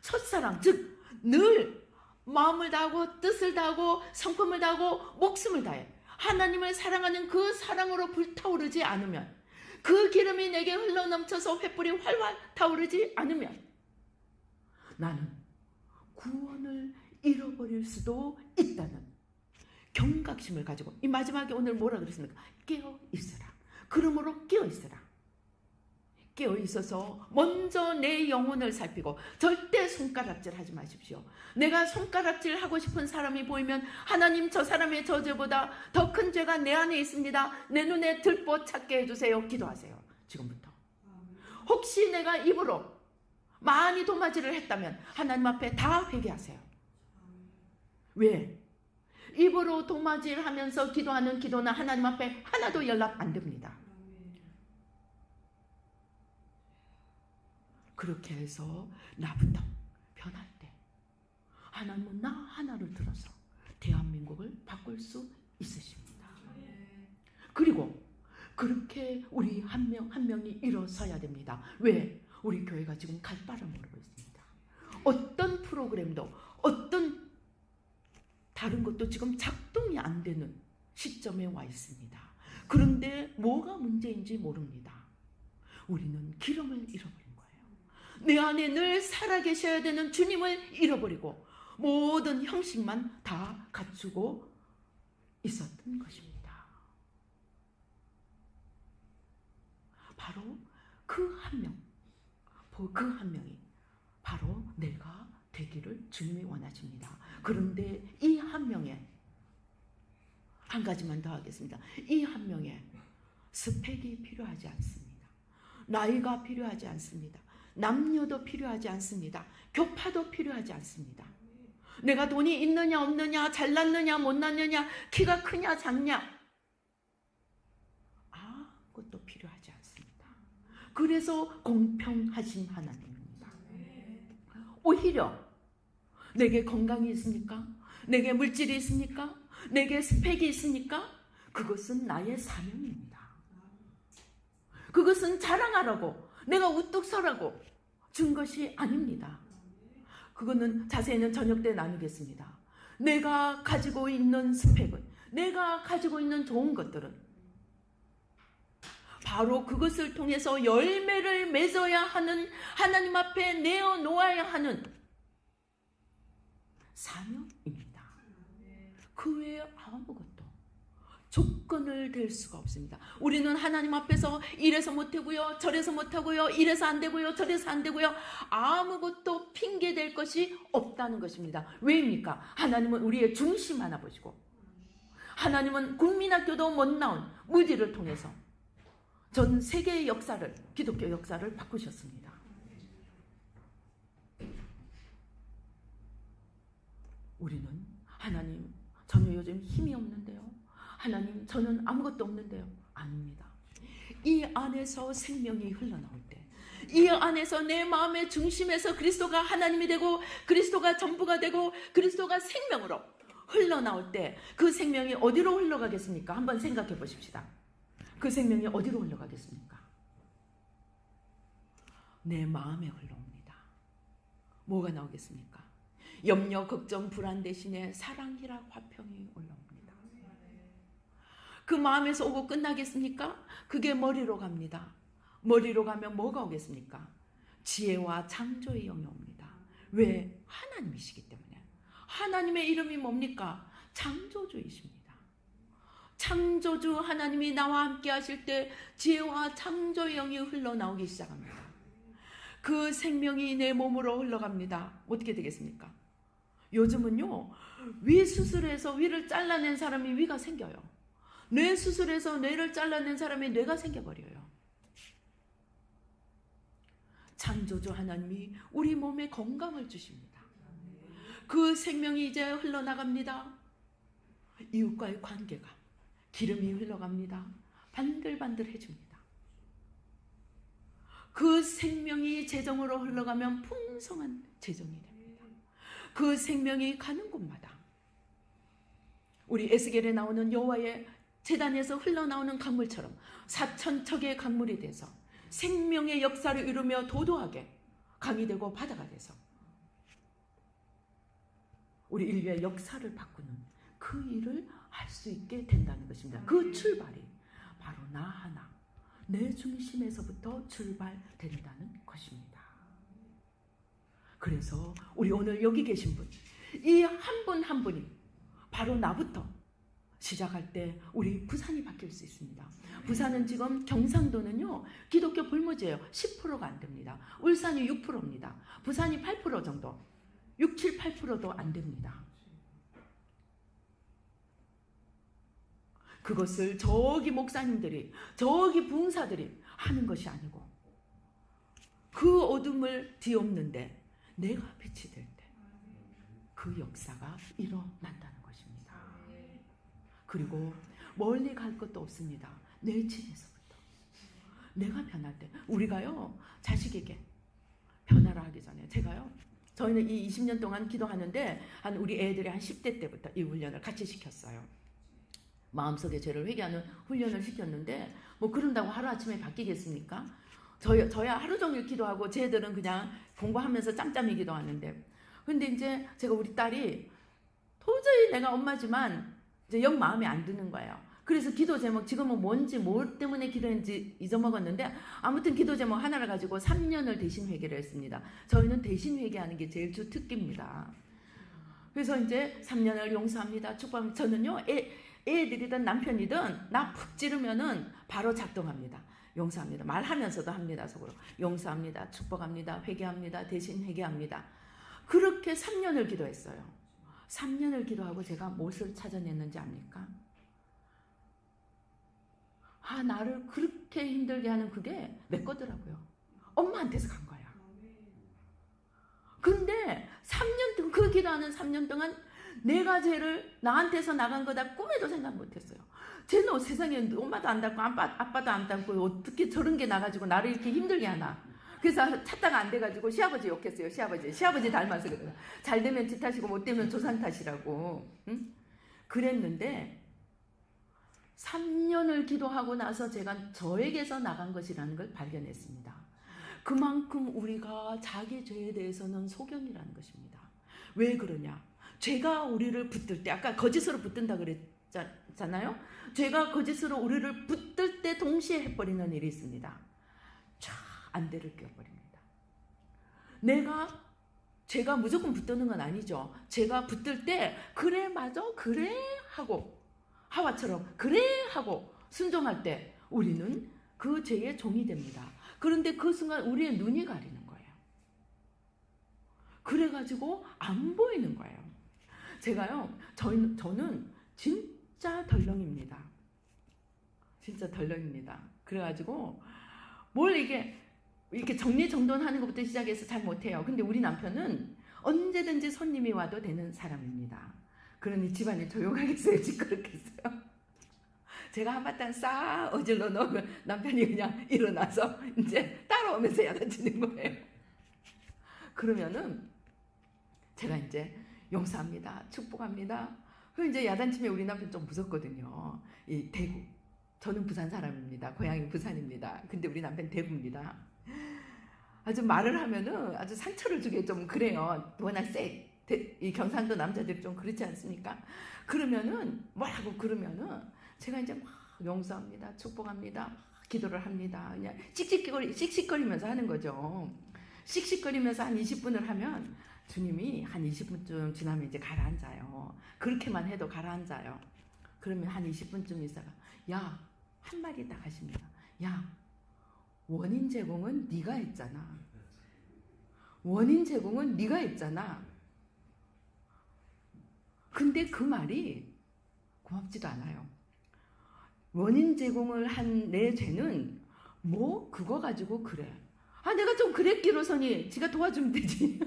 첫사랑, 즉 늘 마음을 다하고 뜻을 다하고 성품을 다하고 목숨을 다해 하나님을 사랑하는 그 사랑으로 불타오르지 않으면, 그 기름이 내게 흘러넘쳐서 횃불이 활활 타오르지 않으면 나는 구원을 잃어버릴 수도 있다는 경각심을 가지고, 이 마지막에 오늘 뭐라 그랬습니까? 깨어 있으라. 그러므로 깨어 있으라. 깨어 있어서 먼저 내 영혼을 살피고 절대 손가락질 하지 마십시오. 내가 손가락질 하고 싶은 사람이 보이면 하나님, 저 사람의 저 죄보다 더 큰 죄가 내 안에 있습니다. 내 눈에 들보 찾게 해주세요. 기도하세요. 지금부터. 혹시 내가 입으로 많이 도마질을 했다면 하나님 앞에 다 회개하세요. 왜? 입으로 도마질하면서 기도하는 기도는 하나님 앞에 하나도 연락 안 됩니다. 그렇게 해서 나부터 변할 때 하나님은 나 하나를 들어서 대한민국을 바꿀 수 있으십니다. 그리고 그렇게 우리 한 명 한 명이 일어서야 됩니다. 왜? 우리 교회가 지금 갈 바를 모르고 있습니다. 어떤 프로그램도 어떤 다른 것도 지금 작동이 안 되는 시점에 와 있습니다. 그런데 뭐가 문제인지 모릅니다. 우리는 기름을 잃어버린 거예요. 내 안에 늘 살아계셔야 되는 주님을 잃어버리고 모든 형식만 다 갖추고 있었던 것입니다. 바로 그 한 명, 그 한 명이 바로 내가 되기를 주님이 원하십니다. 그런데 이 한 명에 한 가지만 더 하겠습니다. 이 한 명에 스펙이 필요하지 않습니다. 나이가 필요하지 않습니다. 남녀도 필요하지 않습니다. 교파도 필요하지 않습니다. 내가 돈이 있느냐 없느냐, 잘났느냐 못났느냐, 키가 크냐 작냐, 아무것도 필요하지 않습니다. 그래서 공평하신 하나님입니다. 오히려 내게 건강이 있습니까? 내게 물질이 있습니까? 내게 스펙이 있습니까? 그것은 나의 사명입니다. 그것은 자랑하라고, 내가 우뚝 서라고 준 것이 아닙니다. 그거는 자세히는 저녁 때 나누겠습니다. 내가 가지고 있는 스펙은, 내가 가지고 있는 좋은 것들은 바로 그것을 통해서 열매를 맺어야 하는, 하나님 앞에 내어놓아야 하는 사명입니다. 그 외에 아무것도 조건을 댈 수가 없습니다. 우리는 하나님 앞에서 이래서 못하고요, 저래서 못하고요, 이래서 안 되고요, 저래서 안 되고요, 아무것도 핑계 댈 것이 없다는 것입니다. 왜입니까? 하나님은 우리의 중심 하나 보시고, 하나님은 국민학교도 못 나온 무디를 통해서 전 세계의 역사를, 기독교 역사를 바꾸셨습니다. 우리는 하나님, 저는 요즘 힘이 없는데요, 하나님 저는 아무것도 없는데요, 아닙니다. 이 안에서 생명이 흘러나올 때, 이 안에서 내 마음의 중심에서 그리스도가 하나님이 되고 그리스도가 전부가 되고 그리스도가 생명으로 흘러나올 때, 그 생명이 어디로 흘러가겠습니까? 한번 생각해 보십시다. 그 생명이 어디로 흘러가겠습니까? 내 마음에 흘러옵니다. 뭐가 나오겠습니까? 염려, 걱정, 불안 대신에 사랑, 희락, 화평이 올라옵니다. 그 마음에서 오고 끝나겠습니까? 그게 머리로 갑니다. 머리로 가면 뭐가 오겠습니까? 지혜와 창조의 영이 옵니다. 왜? 하나님이시기 때문에. 하나님의 이름이 뭡니까? 창조주이십니다. 창조주 하나님이 나와 함께 하실 때 지혜와 창조의 영이 흘러나오기 시작합니다. 그 생명이 내 몸으로 흘러갑니다. 어떻게 되겠습니까? 요즘은요, 위 수술해서 위를 잘라낸 사람이 위가 생겨요. 뇌 수술해서 뇌를 잘라낸 사람이 뇌가 생겨버려요. 창조주 하나님이 우리 몸에 건강을 주십니다. 그 생명이 이제 흘러나갑니다. 이웃과의 관계가, 기름이 흘러갑니다. 반들반들해집니다. 그 생명이 재정으로 흘러가면 풍성한 재정이 됩니다. 그 생명이 가는 곳마다 우리 에스겔에 나오는 여호와의 제단에서 흘러나오는 강물처럼 사천척의 강물이 돼서 생명의 역사를 이루며 도도하게 강이 되고 바다가 돼서 우리 인류의 역사를 바꾸는 그 일을 할 수 있게 된다는 것입니다. 그 출발이 바로 나 하나, 내 중심에서부터 출발된다는 것입니다. 그래서 우리 오늘 여기 계신 분, 이 한 분 한 분이 바로 나부터 시작할 때 우리 부산이 바뀔 수 있습니다. 부산은 지금 경상도는요, 기독교 불모지예요. 10%가 안 됩니다. 울산이 6%입니다. 부산이 8% 정도, 6, 7, 8%도 안 됩니다. 그것을 저기 목사님들이, 저기 부흥사들이 하는 것이 아니고 그 어둠을 뒤엎는데 내가 빛이 될 때 그 역사가 일어난다는 것입니다. 그리고 멀리 갈 것도 없습니다. 내 집에서부터 내가 변할 때, 우리가요 자식에게 변화를 하기 전에, 저희는 이 20년 동안 기도하는데 한 우리 애들이 한 10대 때부터 이 훈련을 같이 시켰어요. 마음속의 죄를 회개하는 훈련을 시켰는데 뭐 그런다고 하루아침에 바뀌겠습니까? 저야 하루 종일 기도하고 제 애들은 그냥 공부하면서 짬짬이 기도하는데, 근데 이제 제가 우리 딸이 도저히 내가 엄마지만 이제 영 마음에 안 드는 거예요. 그래서 기도 제목, 지금은 뭔지 뭘 때문에 기도했는지 잊어먹었는데 아무튼 기도 제목 하나를 가지고 3년을 대신 회개를 했습니다. 저희는 대신 회개하는 게 제일 주특기입니다. 그래서 이제 3년을 용서합니다. 축복합니다. 저는요, 애들이든 남편이든 나 푹 찌르면은 바로 작동합니다. 용서합니다. 말하면서도 합니다. 속으로 용서합니다. 축복합니다. 회개합니다. 대신 회개합니다. 그렇게 3년을 기도했어요. 3년을 기도하고 제가 무엇을 찾아냈는지 압니까? 나를 그렇게 힘들게 하는 그게 내 거더라고요. 엄마한테서 간 거야. 근데 3년 동안, 그 기도하는 3년 동안 내가 쟤를 나한테서 나간 거다 꿈에도 생각 못했어요. 쟤는 세상에 엄마도 안 닮고 아빠도 안 닮고 어떻게 저런 게 나가지고 나를 이렇게 힘들게 하나. 그래서 찾다가 안 돼가지고 시아버지 욕했어요. 시아버지 닮아서 그래요. 잘 되면 지 탓이고 못 되면 조상 탓이라고. 응? 그랬는데 3년을 기도하고 나서 제가 저에게서 나간 것이라는 걸 발견했습니다. 그만큼 우리가 자기 죄에 대해서는 소견이라는 것입니다. 왜 그러냐? 죄가 우리를 붙들 때, 아까 거짓으로 붙든다 그랬잖아요. 죄가 거짓으로 우리를 붙들 때 동시에 해버리는 일이 있습니다. 쫙 안대를 껴버립니다. 죄가 무조건 붙드는 건 아니죠. 죄가 붙들 때 그래 맞아 그래 하고 하와처럼 그래 하고 순종할 때 우리는 그 죄의 종이 됩니다. 그런데 그 순간 우리의 눈이 가리는 거예요. 그래가지고 안 보이는 거예요. 제가요, 저는 진짜 덜렁입니다. 진짜 덜렁입니다. 그래가지고 뭘 이렇게 정리정돈하는 것부터 시작해서 잘 못해요. 근데 우리 남편은 언제든지 손님이 와도 되는 사람입니다. 그러니 집안이 조용하겠어요? 시끄럽겠어요? 제가 한바탕 싹 어질러 놓으면 남편이 그냥 일어나서 이제 따라오면서 야단치는 거예요. 그러면은 제가 이제 용서합니다. 축복합니다. 그럼 이제 야단치면 우리 남편 좀 무섭거든요. 이 대구. 저는 부산 사람입니다. 고향이 부산입니다. 근데 우리 남편 대구입니다. 아주 말을 하면은 아주 상처를 주게 좀 그래요. 워낙 이 경상도 남자들이 좀 그렇지 않습니까? 그러면은 뭐라고 그러면은 제가 이제 막 용서합니다. 축복합니다. 기도를 합니다. 그냥 씩씩거리면서 하는 거죠. 씩씩거리면서 한 20분을 하면 주님이 한 20분쯤 지나면 이제 가라앉아요. 그렇게만 해도 가라앉아요. 그러면 한 20분쯤 있다가 야, 한 마디 딱 하십니다. 야, 원인 제공은 네가 했잖아. 원인 제공은 네가 했잖아. 근데 그 말이 고맙지도 않아요. 원인 제공을 한 내 죄는 뭐 그거 가지고 그래. 내가 좀 그랬기로서니 지가 도와주면 되지.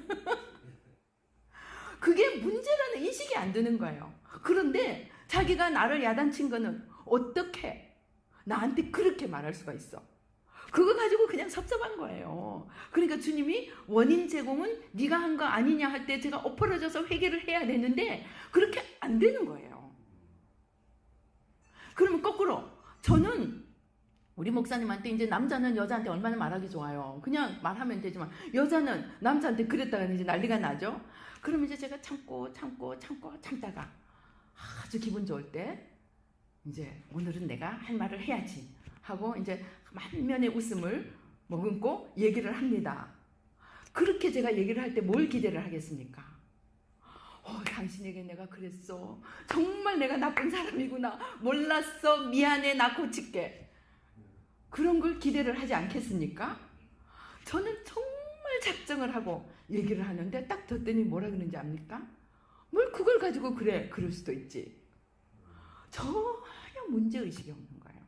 그게 문제라는 인식이 안 드는 거예요. 그런데 자기가 나를 야단친 거는 어떻게 나한테 그렇게 말할 수가 있어. 그거 가지고 그냥 섭섭한 거예요. 그러니까 주님이 원인 제공은 네가 한 거 아니냐 할 때 제가 엎어져서 회개를 해야 되는데 그렇게 안 되는 거예요. 그러면 거꾸로 저는 우리 목사님한테 이제 남자는 여자한테 얼마나 말하기 좋아요. 그냥 말하면 되지만 여자는 남자한테 그랬다가 이제 난리가 나죠. 그러면 이제 제가 참다가 아주 기분 좋을 때 이제 오늘은 내가 할 말을 해야지 하고 이제 만면의 웃음을 머금고 얘기를 합니다. 그렇게 제가 얘기를 할 때 뭘 기대를 하겠습니까? 당신에게 내가 그랬어. 정말 내가 나쁜 사람이구나. 몰랐어. 미안해. 나 고칠게. 그런 걸 기대를 하지 않겠습니까? 저는 정말 작정을 하고 얘기를 하는데 딱 듣더니 뭐라 그러는지 압니까? 뭘 그걸 가지고 그래. 그럴 수도 있지. 전혀 문제의식이 없는 거예요.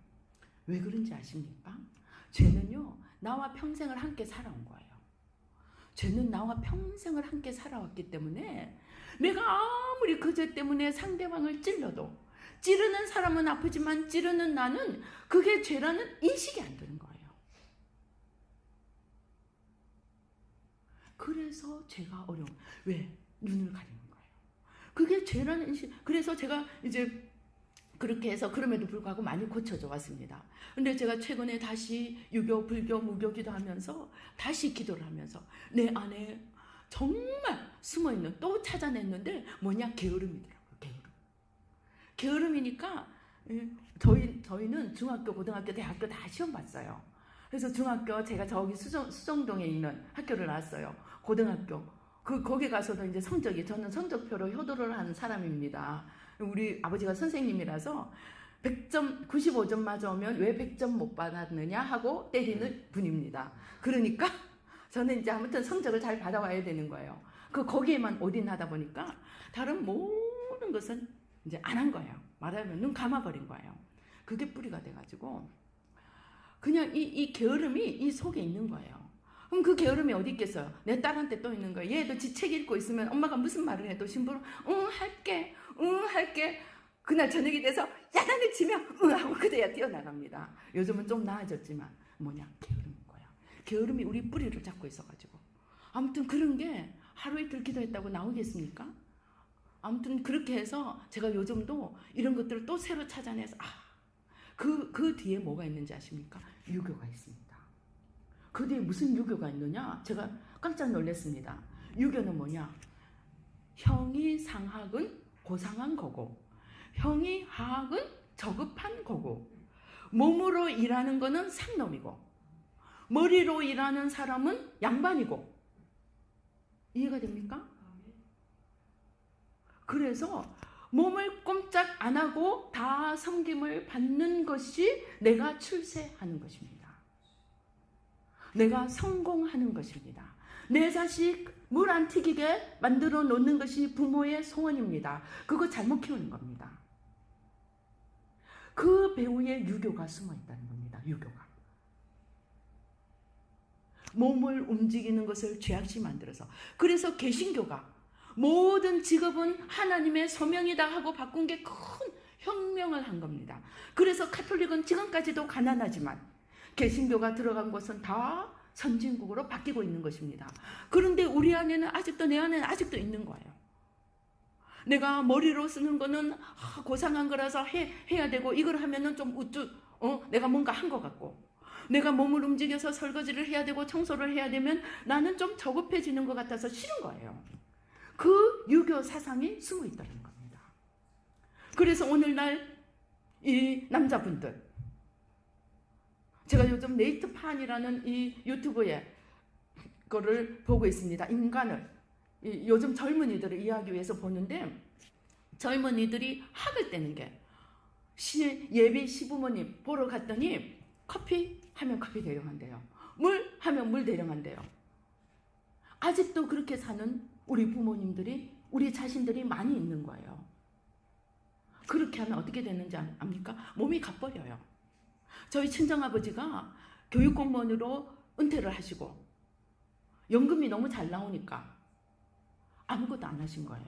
왜 그런지 아십니까? 죄는요, 나와 평생을 함께 살아온 거예요. 죄는 나와 평생을 함께 살아왔기 때문에 내가 아무리 그 죄 때문에 상대방을 찔러도 찌르는 사람은 아프지만 찌르는 나는 그게 죄라는 인식이 안 드는 거예요. 그래서 죄가 어려워. 왜? 눈을 가리는 거예요. 그게 죄라는 인식. 그래서 제가 이제 그렇게 해서 그럼에도 불구하고 많이 고쳐져 왔습니다. 근데 제가 최근에 다시 유교, 불교, 무교 기도하면서 다시 기도를 하면서 내 안에 정말 숨어있는 또 찾아냈는데 뭐냐? 게으름이더라고요. 게으름이니까 저희는 중학교, 고등학교, 대학교 다 시험 봤어요. 그래서 중학교 제가 저기 수정동에 있는 학교를 나왔어요. 고등학교 거기 가서도 이제 저는 성적표로 효도를 하는 사람입니다. 우리 아버지가 선생님이라서 100점, 95점 맞아오면 왜 100점 못 받았느냐 하고 때리는 분입니다. 그러니까 저는 이제 아무튼 성적을 잘 받아와야 되는 거예요. 거기에만 올인하다 보니까 다른 모든 것은 이제 안 한 거예요. 말하면 눈 감아버린 거예요. 그게 뿌리가 돼가지고 그냥 이 게으름이 이 속에 있는 거예요. 그럼 그 게으름이 어디 있겠어요? 내 딸한테 또 있는 거예요. 얘도 지 책 읽고 있으면 엄마가 무슨 말을 해도 심부름 응 할게 응 할게. 그날 저녁이 돼서 야단을 치면 응 하고 그대야 뛰어나갑니다. 요즘은 좀 나아졌지만 뭐냐? 게으름인 거야. 게으름이 우리 뿌리를 잡고 있어가지고 아무튼 그런 게 하루 이틀 기도했다고 나오겠습니까? 아무튼 그렇게 해서 제가 요즘도 이런 것들을 또 새로 찾아내서 그 뒤에 뭐가 있는지 아십니까? 유교가 있습니다. 그 뒤에 무슨 유교가 있느냐? 제가 깜짝 놀랐습니다. 유교는 뭐냐? 형이 상학은 고상한 거고 형이 하학은 저급한 거고 몸으로 일하는 거는 상놈이고 머리로 일하는 사람은 양반이고 이해가 됩니까? 그래서 몸을 꼼짝 안 하고 다 섬김을 받는 것이 내가 출세하는 것입니다. 내가 성공하는 것입니다. 내 자식 물 안 튀기게 만들어 놓는 것이 부모의 소원입니다. 그거 잘못 키우는 겁니다. 그 배후에 유교가 숨어 있다는 겁니다. 유교가. 몸을 움직이는 것을 죄악시 만들어서. 그래서 개신교가 모든 직업은 하나님의 소명이다 하고 바꾼 게 큰 혁명을 한 겁니다. 그래서 카톨릭은 지금까지도 가난하지만 개신교가 들어간 곳은 다 선진국으로 바뀌고 있는 것입니다. 그런데 우리 안에는 아직도 내 안에는 아직도 있는 거예요. 내가 머리로 쓰는 거는 고상한 거라서 해야 되고 이걸 하면은 좀 내가 뭔가 한 것 같고 내가 몸을 움직여서 설거지를 해야 되고 청소를 해야 되면 나는 좀 저급해지는 것 같아서 싫은 거예요. 그 유교 사상이 숨어 있다는 겁니다. 그래서 오늘날 이 남자분들 제가 요즘 네이트판이라는 이 유튜브에 거를 보고 있습니다. 인간을 요즘 젊은이들을 이해하기 위해서 보는데 젊은이들이 학을 떼는 게 예비 시부모님 보러 갔더니 커피 하면 커피 대령한대요. 물 하면 물 대령한대요. 아직도 그렇게 사는 우리 부모님들이 우리 자신들이 많이 있는 거예요. 그렇게 하면 어떻게 되는지 압니까? 몸이 가버려요. 저희 친정아버지가 교육공무원으로 은퇴를 하시고 연금이 너무 잘 나오니까 아무것도 안 하신 거예요.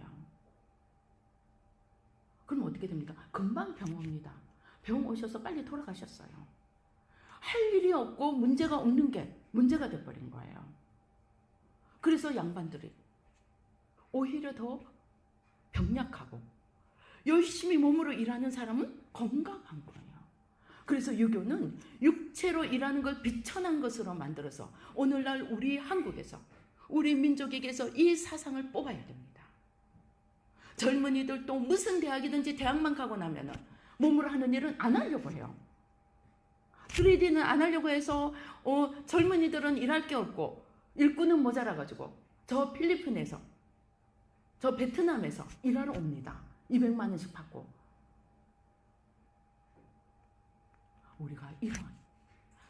그럼 어떻게 됩니까? 금방 병 옵니다. 병 오셔서 빨리 돌아가셨어요. 할 일이 없고 문제가 없는 게 문제가 돼버린 거예요. 그래서 양반들이 오히려 더 병약하고 열심히 몸으로 일하는 사람은 건강한 거예요. 그래서 유교는 육체로 일하는 걸 비천한 것으로 만들어서 오늘날 우리 한국에서 우리 민족에게서 이 사상을 뽑아야 됩니다. 젊은이들 또 무슨 대학이든지 대학만 가고 나면은 몸으로 하는 일은 안 하려고 해요. 3D는 안 하려고 해서 젊은이들은 일할 게 없고 일꾼은 모자라가지고 저 필리핀에서 저 베트남에서 일하러 옵니다. 200만 원씩 받고. 우리가 이러한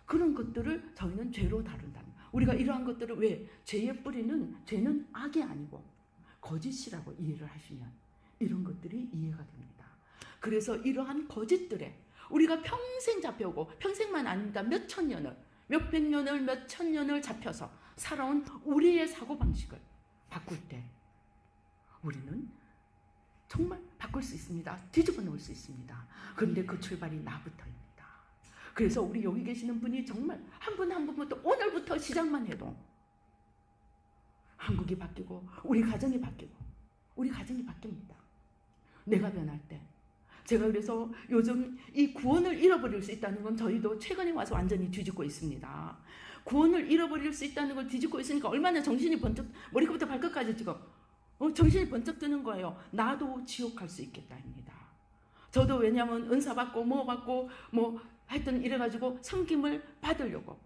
그런 것들을 저희는 죄로 다룬다는 거예요. 우리가 이러한 것들을 왜 죄의 뿌리는 죄는 악이 아니고 거짓이라고 이해를 하시면 이런 것들이 이해가 됩니다. 그래서 이러한 거짓들에 우리가 평생 잡혀오고 평생만 아닙니다. 몇천 년을 몇백 년을 몇천 년을 잡혀서 살아온 우리의 사고방식을 바꿀 때 우리는 정말 바꿀 수 있습니다. 뒤집어 놓을 수 있습니다. 그런데 그 출발이 나부터입니다. 그래서 우리 여기 계시는 분이 정말 한 분 한 분부터 오늘부터 시작만 해도 한국이 바뀌고 우리 가정이 바뀌고 우리 가정이 바뀝니다. 내가 변할 때 제가 그래서 요즘 이 구원을 잃어버릴 수 있다는 건 저희도 최근에 와서 완전히 뒤집고 있습니다. 구원을 잃어버릴 수 있다는 걸 뒤집고 있으니까 얼마나 정신이 번쩍 머리부터 발끝까지 지금 정신이 번쩍 드는 거예요. 나도 지옥 갈 수 있겠다입니다. 저도 왜냐하면 은사 받고 뭐 받고 뭐 하여튼 이래가지고 섬김을 받으려고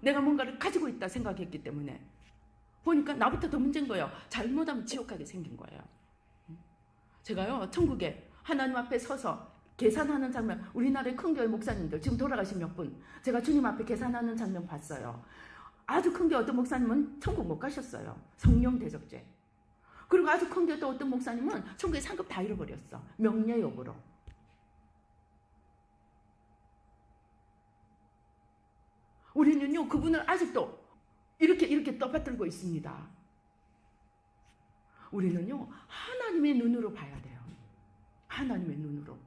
내가 뭔가를 가지고 있다 생각했기 때문에 보니까 나부터 더 문제인 거예요. 잘못하면 지옥 가게 생긴 거예요. 제가요 천국에 하나님 앞에 서서 계산하는 장면, 우리나라의 큰 교회 목사님들 지금 돌아가신 몇 분, 제가 주님 앞에 계산하는 장면 봤어요. 아주 큰 교회 어떤 목사님은 천국 못 가셨어요. 성령 대적죄. 그리고 아주 큰 교회 또 어떤 목사님은 천국의 상급 다 잃어버렸어. 명예욕으로. 우리는요, 그분을 아직도 이렇게 떠받들고 있습니다. 우리는요, 하나님의 눈으로 봐야 돼요. 하나님의 눈으로.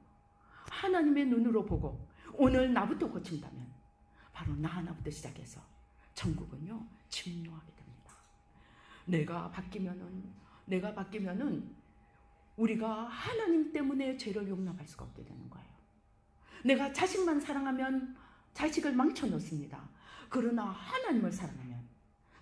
하나님의 눈으로 보고 오늘 나부터 고친다면 바로 나 하나부터 시작해서 천국은요, 침노하게 됩니다. 내가 바뀌면은 우리가 하나님 때문에 죄를 용납할 수가 없게 되는 거예요. 내가 자식만 사랑하면 자식을 망쳐놓습니다. 그러나 하나님을 사랑하면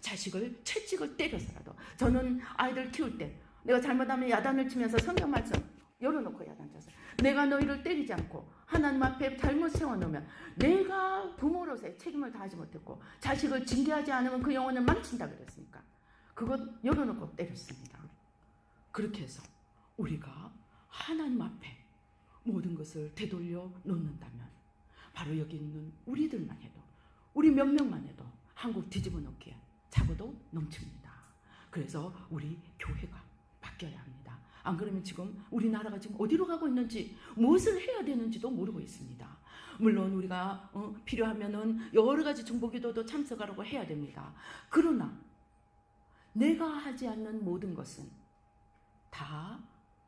자식을 채찍을 때려서라도, 저는 아이들 키울 때 내가 잘못하면 야단을 치면서 성경 말씀 열어놓고 야단 쳤어요. 내가 너희를 때리지 않고 하나님 앞에 잘못 세워놓으면 내가 부모로서의 책임을 다하지 못했고 자식을 징계하지 않으면 그 영혼을 망친다 그랬으니까 그것 열어놓고 때렸습니다. 그렇게 해서 우리가 하나님 앞에 모든 것을 되돌려 놓는다면 바로 여기 있는 우리들만 해도, 우리 몇 명만 해도 한국 뒤집어 놓기에 차고도 넘칩니다. 그래서 우리 교회가 바뀌어야 합니다. 안 그러면 지금 우리나라가 지금 어디로 가고 있는지, 무엇을 해야 되는지도 모르고 있습니다. 물론 우리가 필요하면은 여러 가지 중보기도도 참석하라고 해야 됩니다. 그러나 내가 하지 않는 모든 것은 다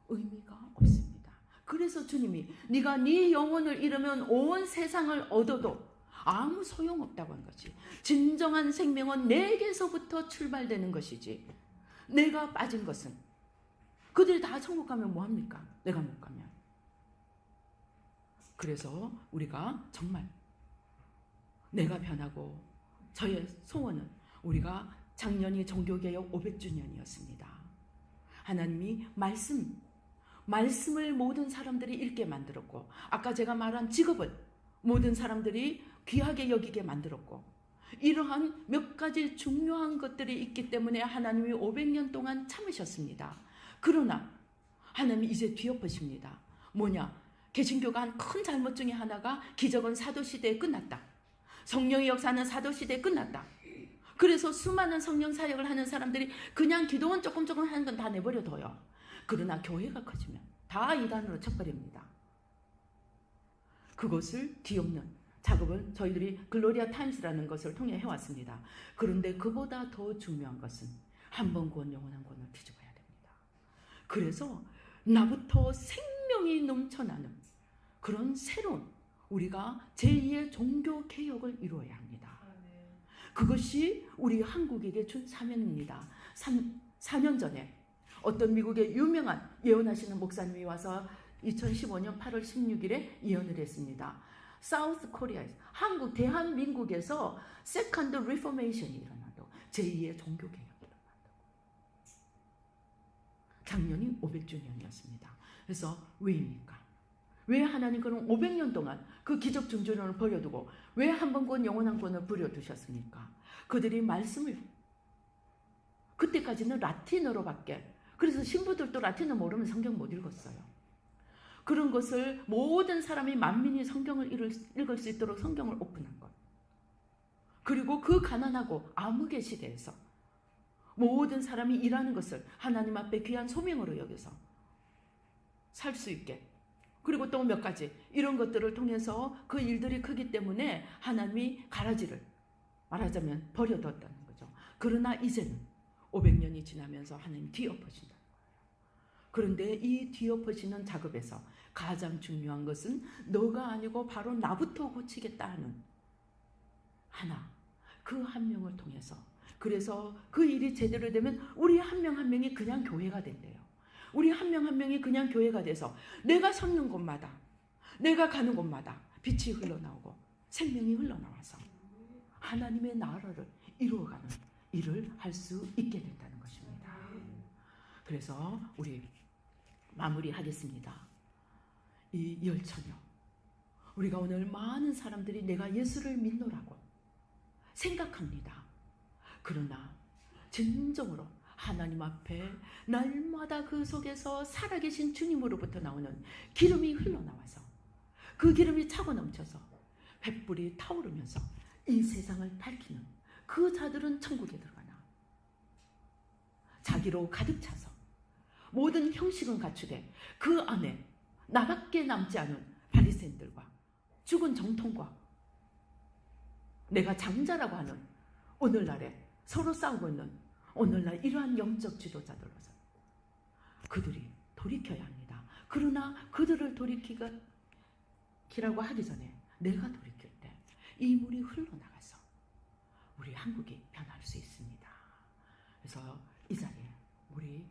의미가 없습니다. 그래서 주님이 네가 네 영혼을 잃으면 온 세상을 얻어도 아무 소용없다고 한 거지. 진정한 생명은 내게서부터 출발되는 것이지, 내가 빠진 것은, 그들이 다 천국 가면 뭐합니까? 내가 못 가면. 그래서 우리가 정말 내가 변하고, 저의 소원은, 우리가 작년이 종교개혁 500주년이었습니다. 하나님이 말씀을 모든 사람들이 읽게 만들었고, 아까 제가 말한 직업을 모든 사람들이 귀하게 여기게 만들었고, 이러한 몇 가지 중요한 것들이 있기 때문에 하나님이 500년 동안 참으셨습니다. 그러나 하나님이 이제 뒤엎으십니다. 뭐냐? 개신교가 한 큰 잘못 중에 하나가 기적은 사도시대에 끝났다. 성령의 역사는 사도시대에 끝났다. 그래서 수많은 성령 사역을 하는 사람들이 그냥 기도원 조금 하는 건 다 내버려둬요. 그러나 교회가 커지면 다 이단으로 쳐버립니다. 그것을 뒤엎는 작업을 저희들이 글로리아 타임스라는 것을 통해 해왔습니다. 그런데 그보다 더 중요한 것은 한 번 구원 영원한 구원을 뒤집어야 됩니다. 그래서 나부터 생명이 넘쳐나는 그런 새로운, 우리가 제2의 종교 개혁을 이루어야 합니다. 그것이 우리 한국에게 준 사명입니다. 4년 전에 어떤 미국의 유명한 예언하시는 목사님이 와서 2015년 8월 16일에 예언을 했습니다. 사우스 코리아에서, 한국 대한민국에서 세컨드 리포메이션이 일어나도 제2의 종교개혁이 일어난다고. 작년이 500주년이었습니다. 그래서 왜입니까? 왜 하나님 그럼 500년 동안 그 기적 중조론을 버려두고 왜 한 번 구원 영원한 구원을 버려두셨습니까? 그들이 말씀을, 그때까지는 라틴어로밖에, 그래서 신부들도 라틴어 모르면 성경 못 읽었어요. 그런 것을 모든 사람이, 만민이 성경을 읽을 수 있도록 성경을 오픈한 것. 그리고 그 가난하고 암흑의 시대에서 모든 사람이 일하는 것을 하나님 앞에 귀한 소명으로 여겨서 살 수 있게, 그리고 또 몇 가지 이런 것들을 통해서 그 일들이 크기 때문에 하나님이 가라지를 말하자면 버려뒀다는 거죠. 그러나 이제는 500년이 지나면서 하나님 뒤엎으신다는 거예요. 그런데 이 뒤엎으시는 작업에서 가장 중요한 것은 너가 아니고 바로 나부터 고치겠다 하는 하나, 그 한 명을 통해서. 그래서 그 일이 제대로 되면 우리 한 명 한 명이 그냥 교회가 된대요. 우리 한 명 한 명이 그냥 교회가 돼서 내가 섰는 곳마다, 내가 가는 곳마다 빛이 흘러나오고 생명이 흘러나와서 하나님의 나라를 이루어가는 일을 할 수 있게 된다는 것입니다. 그래서 우리 마무리하겠습니다. 이 열처녀, 우리가 오늘 많은 사람들이 내가 예수를 믿노라고 생각합니다. 그러나 진정으로 하나님 앞에 날마다 그 속에서 살아계신 주님으로부터 나오는 기름이 흘러나와서 그 기름이 차고 넘쳐서 횃불이 타오르면서 이 세상을 밝히는 그 자들은 천국에 들어가나, 자기로 가득 차서 모든 형식은 갖추되 그 안에 나밖에 남지 않은 바리새인들과 죽은 정통과 내가 장자라고 하는 오늘날에 서로 싸우고 있는 오늘날 이러한 영적 지도자들로서 그들이 돌이켜야 합니다. 그러나 그들을 돌이키라고 하기 전에 내가 돌이킬 때 이 물이 흘러나가서 우리 한국이 변할 수 있습니다. 그래서 이 자리에 우리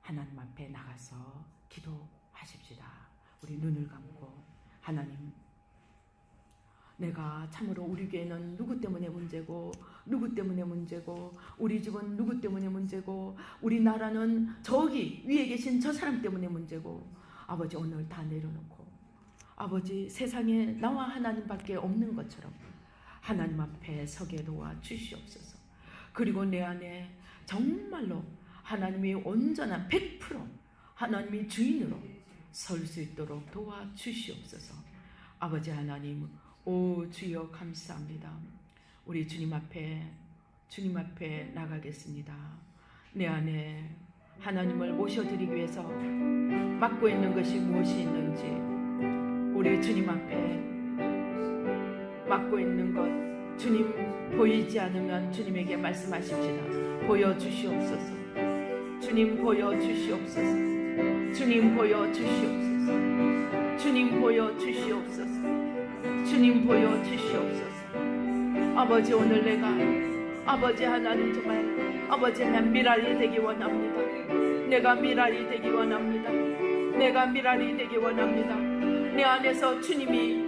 하나님 앞에 나가서 기도하십시다. 우리 눈을 감고, 하나님, 내가 참으로 우리 교회는 누구 때문에 문제고, 누구 때문에 문제고, 우리 집은 누구 때문에 문제고, 우리나라는 저기 위에 계신 저 사람 때문에 문제고, 아버지 오늘 다 내려놓고, 아버지 세상에 나와 하나님밖에 없는 것처럼 하나님 앞에 서게 도와 주시옵소서. 그리고 내 안에 정말로 하나님이 온전한 100% 하나님이 주인으로 설 수 있도록 도와 주시옵소서. 아버지 하나님, 오 주여 감사합니다. 우리 주님 앞에 나가겠습니다. 내 안에 하나님을 모셔드리기 위해서 맡고 있는 것이 무엇이 있는지 우리 주님 앞에 맡고 있는 것, 주님 보이지 않으면 주님에게 말씀하십시다. 보여주시옵소서. 주님 보여주시옵소서. 주님 보여주시옵소서. 주님 보여주시옵소서. 주님 보여주시옵소서. 아버지, 오늘 내가 아버지 하나님, 정말 아버지 하나님 미랄이 되기 원합니다. 내가 미랄이 되기 원합니다. 내가 미랄이 되기 원합니다. 내 안에서 주님이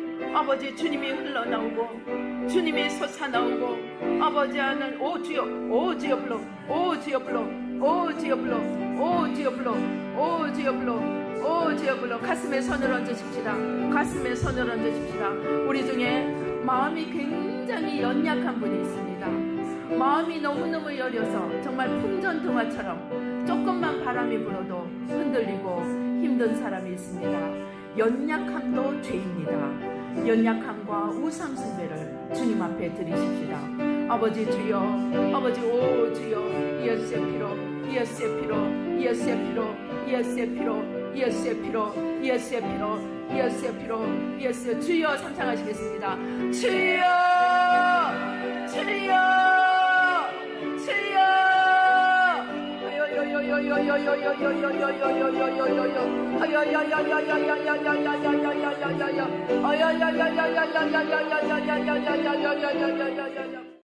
흘러나오고 주님이 솟아나오고, 아버지 하나님, 오 주여, 오 주여 불러, 오 주여 불러, 오 주여 불러, 오 주여 불러, 오 주여 불러, 오 주여 불러. 가슴에 손을 얹으십시다. 가슴에 손을 얹으십시다. 우리 중에 마음이 굉장히 연약한 분이 있습니다. 마음이 너무너무 여려서 정말 풍전등화처럼 조금만 바람이 불어도 흔들리고 힘든 사람이 있습니다. 연약함도 죄입니다. 연약함과 우상 숭배를 주님 앞에 드리십시다. 아버지 주여, 아버지 오 주여, 예수의 피로, 예수의 피로, 예수의 피로, 예수의 피로, 예수의 피로, 예수의 피로, 예수의 피로, 예수의 주여 상상하시겠습니다. 주여, 주여, 주여.